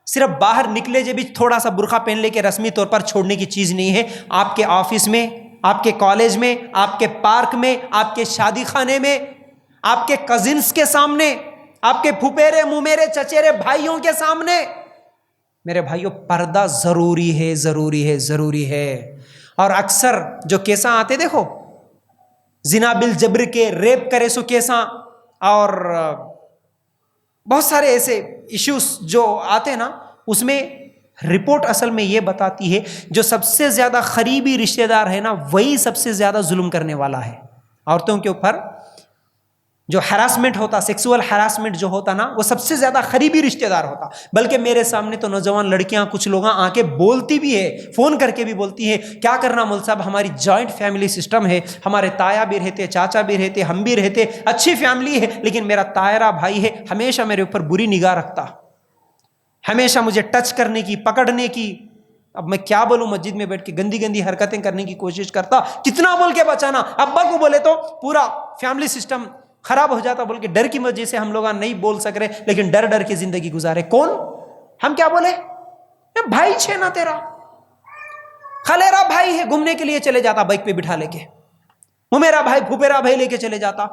صرف باہر نکلے جب بھی تھوڑا سا برقع پہن لے کے رسمی طور پر چھوڑنے کی چیز نہیں ہے. آپ کے آفس میں، آپ کے کالج میں، آپ کے پارک میں، آپ کے شادی خانے میں، آپ کے کزنس کے سامنے، آپ کے پھپھیرے ممیرے چچیرے بھائیوں کے سامنے، میرے بھائیوں پردہ ضروری ہے، ضروری ہے، ضروری ہے. اور اکثر جو کیساں آتے دیکھو، زنا بالجبر کے، ریپ کرے سو کیساں، اور بہت سارے ایسے ایشوز جو آتے ہیں نا، اس میں رپورٹ اصل میں یہ بتاتی ہے جو سب سے زیادہ قریبی رشتہ دار ہے نا، وہی سب سے زیادہ ظلم کرنے والا ہے عورتوں کے اوپر. جو ہراسمنٹ ہوتا، سیکسول ہراسمنٹ جو ہوتا نا، وہ سب سے زیادہ قریبی رشتہ دار ہوتا. بلکہ میرے سامنے تو نوجوان لڑکیاں کچھ لوگ آ کے بولتی بھی ہے، فون کر کے بھی بولتی ہیں، کیا کرنا مول صاحب، ہماری جوائنٹ فیملی سسٹم ہے، ہمارے تایا بھی رہتے، چاچا بھی رہتے، ہم بھی رہتے، اچھی فیملی ہے، لیکن میرا تائرا بھائی ہے، ہمیشہ میرے اوپر بری نگاہ رکھتا، ہمیشہ مجھے ٹچ کرنے کی، پکڑنے کی. اب میں کیا بولوں، مسجد میں بیٹھ کے گندی گندی حرکتیں کرنے کی کوشش کرتا، کتنا بول کے بچانا. ابا کو بولے تو پورا فیملی سسٹم خراب ہو جاتا، بول کے ڈر کی وجہ سے ہم لوگ نہیں بول سک رہے، لیکن ڈر ڈر کے زندگی گزارے. کون ہم کیا بولے، بھائی چھے نا تیرا خلیرا بھائی ہے، گھومنے کے لیے چلے جاتا بائک پہ بٹھا لے کے، وہ میرا بھائی پھوپیرا بھائی لے کے چلے جاتا.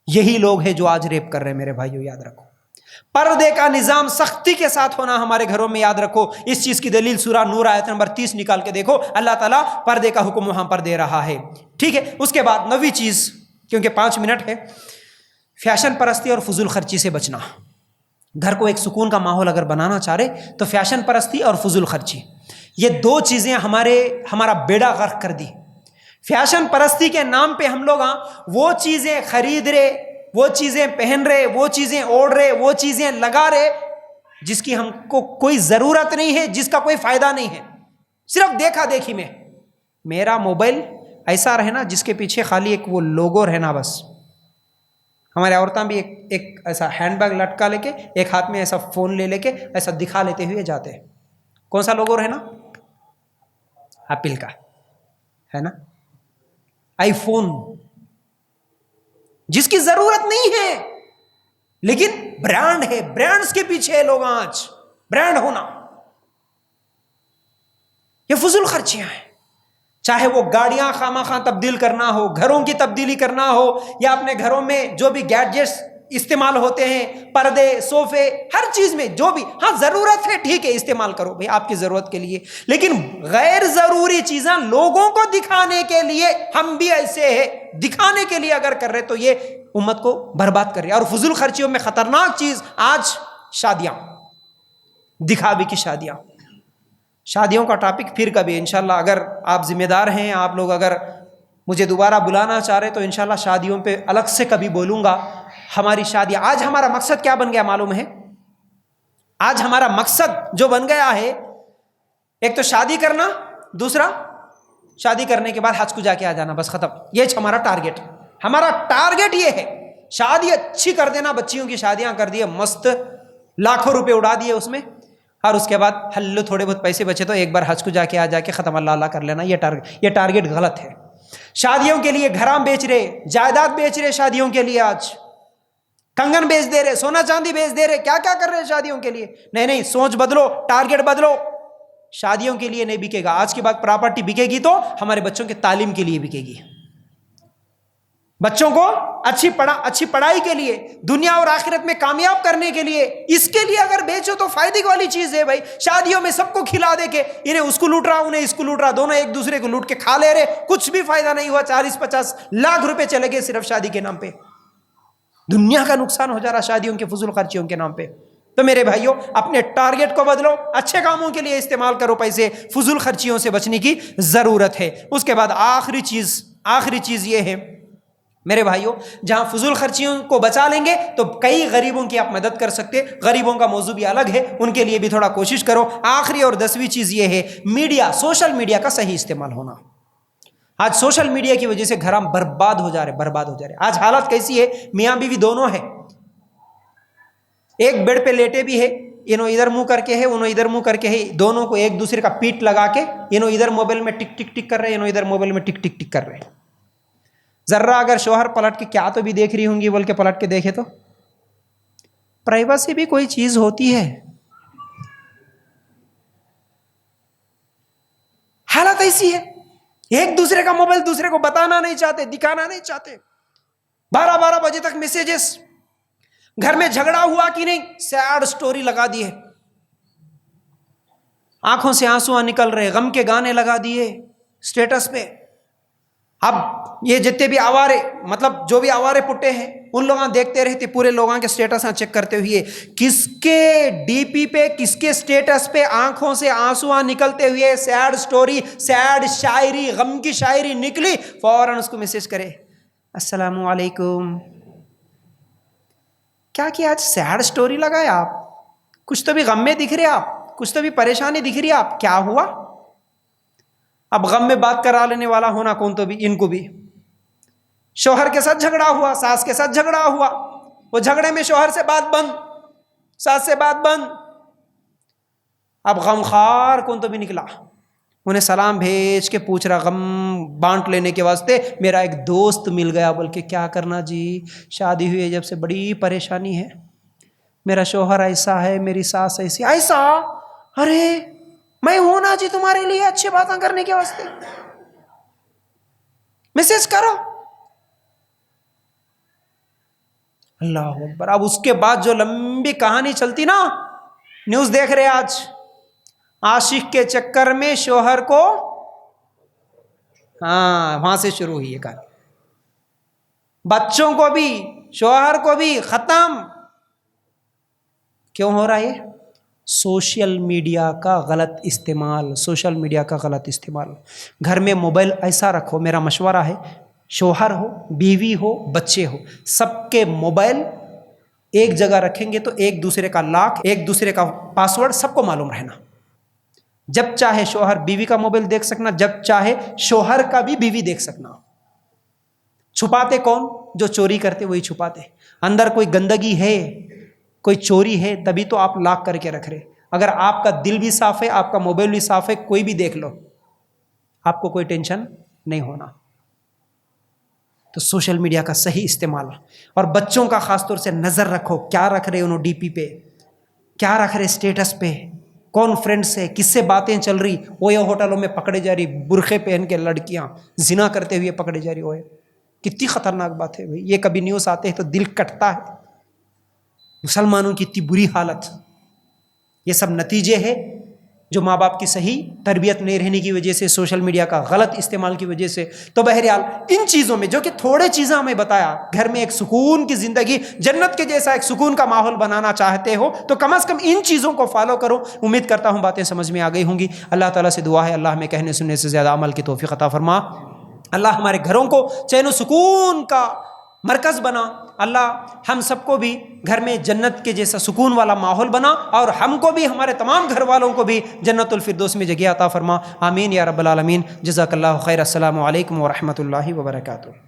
یہی لوگ ہیں جو آج ریپ کر رہے ہیں. میرے بھائیو یاد رکھو، پردے کا نظام سختی کے ساتھ ہونا ہمارے گھروں میں، یاد رکھو. اس چیز کی دلیل سورہ نور آیت نمبر 30 نکال کے دیکھو، اللہ تعالیٰ پردے کا حکم وہاں پر دے رہا ہے. ٹھیک ہے. اس کے بعد 9ویں چیز، کیونکہ 5 منٹ ہے، فیشن پرستی اور فضول خرچی سے بچنا. گھر کو ایک سکون کا ماحول اگر بنانا چاہ رہے تو فیشن پرستی اور فضول خرچی، یہ 2 چیزیں ہمارا بیڑا غرق کر دی. فیشن پرستی کے نام پہ ہم لوگ وہ چیزیں خرید رہے، وہ چیزیں پہن رہے، وہ چیزیں اوڑھ رہے، وہ چیزیں لگا رہے جس کی ہم کو کوئی ضرورت نہیں ہے، جس کا کوئی فائدہ نہیں ہے، صرف دیکھا دیکھی میں. میرا موبائل ایسا رہنا جس کے پیچھے خالی ایک وہ لوگو رہنا بس. ہمارے عورتیں بھی ایک ایسا ہینڈ بیگ لٹکا لے کے، ایک ہاتھ میں ایسا فون لے کے ایسا دکھا لیتے ہوئے جاتے ہیں. کون سا لوگو رہنا؟ ایپل کا ہے نا، آئی فون، جس کی ضرورت نہیں ہے لیکن برانڈ ہے، برانڈز کے پیچھے لوگ آج برانڈ ہونا. یہ فضول خرچیاں ہیں. چاہے وہ گاڑیاں خواہ تبدیل کرنا ہو، گھروں کی تبدیلی کرنا ہو، یا اپنے گھروں میں جو بھی گیڈجٹس استعمال ہوتے ہیں، پردے، صوفے، ہر چیز میں جو بھی، ہاں ضرورت ہے ٹھیک ہے استعمال کرو بھائی آپ کی ضرورت کے لیے، لیکن غیر ضروری چیزیں لوگوں کو دکھانے کے لیے، ہم بھی ایسے ہیں دکھانے کے لیے اگر کر رہے تو یہ امت کو برباد کر رہی ہے. اور فضول خرچیوں میں خطرناک چیز آج شادیاں، دکھاوے کی شادیاں. شادیوں کا ٹاپک پھر کبھی انشاءاللہ، اگر آپ ذمہ دار ہیں، آپ لوگ اگر مجھے دوبارہ بلانا چاہ رہے تو انشاءاللہ شادیوں پہ الگ سے کبھی بولوں گا. ہماری شادی، آج ہمارا مقصد کیا بن گیا معلوم ہے؟ آج ہمارا مقصد جو بن گیا ہے، ایک تو شادی کرنا، دوسرا شادی کرنے کے بعد حج کو جا کے آ جانا، بس ختم. یہ ہمارا ٹارگٹ، ہمارا ٹارگٹ یہ ہے. شادی اچھی کر دینا، بچیوں کی شادیاں کر دیے مست، لاکھوں روپے اڑا دیے اس میں، اور اس کے بعد ہلو تھوڑے بہت پیسے بچے تو ایک بار حج کو جا کے ختم، اللہ اللہ کر لینا. یہ ٹارگٹ غلط ہے. شادیوں کے لیے گھراں بیچ رہے، جائیداد بیچ رہے شادیوں کے لیے، آج کنگن بیچ دے رہے، سونا چاندی بیچ دے رہے، کیا کیا کر رہے شادیوں کے لیے. نہیں، سوچ بدلو، ٹارگٹ بدلو. شادیوں کے لیے نہیں بکے گا. آج کے بعد پراپرٹی بکے گی تو ہمارے بچوں کی تعلیم کے لیے بکے گی، بچوں کو اچھی پڑھائی کے لیے، دنیا اور آخرت میں کامیاب کرنے کے لیے. اس کے لیے اگر بیچو تو فائدے والی چیز ہے بھائی. شادیوں میں سب کو کھلا دے کے انہیں اس کو لوٹ رہا، انہیں اس کو لوٹ رہا، دونوں ایک دوسرے کو لوٹ کے کھا لے رہے، کچھ بھی فائدہ نہیں ہوا. 40-50 لاکھ روپے چلے گئے صرف شادی کے نام پہ. دنیا کا نقصان ہو جا رہا شادیوں کے فضول خرچیوں کے نام پہ. تو میرے بھائیوں، اپنے ٹارگٹ کو بدلو، اچھے کاموں کے لیے استعمال کرو پیسے، فضول خرچیوں سے بچنے کی ضرورت ہے. اس کے بعد آخری چیز یہ ہے میرے بھائیوں، جہاں فضول خرچیوں کو بچا لیں گے تو کئی غریبوں کی آپ مدد کر سکتے. غریبوں کا موضوع بھی الگ ہے، ان کے لیے بھی تھوڑا کوشش کرو. آخری اور 10ویں چیز یہ ہے، میڈیا، سوشل میڈیا کا صحیح استعمال ہونا. آج سوشل میڈیا کی وجہ سے گھر برباد ہو جا رہے. آج حالت کیسی ہے، میاں بیوی دونوں ہے، ایک بیڈ پہ لیٹے بھی ہے، انہوں ادھر منہ کر کے ہے، انہوں ادھر منہ کر کے ہے، دونوں کو ایک دوسرے کا پیٹ لگا کے، انہوں ادھر موبائل میں ٹک ٹک ٹک کر رہے، انہوں ادھر موبائل میں ٹک ٹک ٹک کر رہے. ذرا اگر شوہر پلٹ کے کیا تو بھی دیکھ رہی ہوں گی بول کے پلٹ کے دیکھے تو پرائیویسی بھی کوئی چیز ہوتی ہے. حالت ایسی ہے، ایک دوسرے کا موبائل دوسرے کو بتانا نہیں چاہتے، دکھانا نہیں چاہتے. 12 بجے تک میسیجز، گھر میں جھگڑا ہوا کہ نہیں، سیڈ سٹوری لگا دی ہے، آنکھوں سے آنسو نکل رہے، غم کے گانے لگا دیے سٹیٹس پہ. اب یہ جتنے بھی آوارے، مطلب جو بھی آوارے پٹے ہیں، ان لوگاں دیکھتے رہتے پورے لوگاں کے سٹیٹس چیک کرتے ہوئے، کس کے ڈی پی پہ، کس کے سٹیٹس پہ آنکھوں سے آنسو نکلتے ہوئے سیڈ سٹوری، سیڈ شاعری، غم کی شاعری نکلی، فوراً اس کو میسج کرے، السلام علیکم، کیا کیا آج سیڈ سٹوری لگائے آپ؟ کچھ تو بھی غم میں دکھ رہے آپ، کچھ تو بھی پریشانی دکھ رہی ہے آپ، کیا ہوا؟ اب غم میں بات کرا لینے والا ہونا کون تو بھی، ان کو بھی شوہر کے ساتھ جھگڑا ہوا، ساس کے ساتھ جھگڑا ہوا، وہ جھگڑے میں شوہر سے بات بند، ساس سے بات بند، اب غم خار کون تو بھی نکلا، انہیں سلام بھیج کے پوچھ رہا غم بانٹ لینے کے واسطے، میرا ایک دوست مل گیا، بلکہ کیا کرنا جی، شادی ہوئی ہے جب سے بڑی پریشانی ہے، میرا شوہر ایسا ہے، میری ساس ایسی، ایسا، ارے میں ہوں نا جی تمہارے لیے اچھی باتیں کرنے کے واسطے، میسج کرو۔ اللہ اکبر۔ اب اس کے بعد جو لمبی کہانی چلتی نا، نیوز دیکھ رہے آج، عاشق کے چکر میں شوہر کو، ہاں وہاں سے شروع ہوئی ہے کہانی، بچوں کو بھی شوہر کو بھی ختم۔ کیوں ہو رہا ہے یہ؟ سوشل میڈیا کا غلط استعمال، سوشل میڈیا کا غلط استعمال۔ گھر میں موبائل ایسا رکھو، میرا مشورہ ہے، شوہر ہو، بیوی ہو، بچے ہو، سب کے موبائل ایک جگہ رکھیں گے تو ایک دوسرے کا لاک، ایک دوسرے کا پاسورڈ سب کو معلوم رہنا، جب چاہے شوہر بیوی کا موبائل دیکھ سکنا، جب چاہے شوہر کا بھی بیوی دیکھ سکنا۔ چھپاتے کون؟ جو چوری کرتے وہی چھپاتے، اندر کوئی گندگی ہے، کوئی چوری ہے، تبھی تو آپ لاک کر کے رکھ رہے۔ اگر آپ کا دل بھی صاف ہے، آپ کا موبائل بھی صاف ہے، کوئی بھی دیکھ لو، آپ کو کوئی ٹینشن نہیں ہونا۔ تو سوشل میڈیا کا صحیح استعمال، اور بچوں کا خاص طور سے نظر رکھو، کیا رکھ رہے انہوں ڈی پی پہ، کیا رکھ رہے اسٹیٹس پہ، کون فرینڈ سے کس سے باتیں چل رہی، وہ یہ ہوٹلوں میں پکڑے جا رہی، برقعے پہن کے لڑکیاں زنا کرتے ہوئے پکڑے جا رہی، وہ کتنی خطرناک بات ہے بھائی، یہ کبھی نیوز آتے ہیں تو دل کٹتا ہے، مسلمانوں کی اتنی بری حالت، یہ سب نتیجے ہیں جو ماں باپ کی صحیح تربیت نہیں رہنے کی وجہ سے، سوشل میڈیا کا غلط استعمال کی وجہ سے۔ تو بہرحال ان چیزوں میں جو کہ تھوڑے چیزیں ہمیں بتایا، گھر میں ایک سکون کی زندگی، جنت کے جیسا ایک سکون کا ماحول بنانا چاہتے ہو تو کم از کم ان چیزوں کو فالو کرو۔ امید کرتا ہوں باتیں سمجھ میں آ گئی ہوں گی۔ اللہ تعالیٰ سے دعا ہے اللہ ہمیں کہنے سننے سے زیادہ عمل کی توفیق عطا فرما، اللہ ہمارے گھروں کو چین و سکون کا مرکز بنا، اللہ ہم سب کو بھی گھر میں جنت کے جیسا سکون والا ماحول بنا، اور ہم کو بھی ہمارے تمام گھر والوں کو بھی جنت الفردوس میں جگہ عطا فرما، آمین یا رب العالمین۔ جزاک اللہ خیر۔ السلام علیکم ورحمۃ اللہ وبرکاتہ۔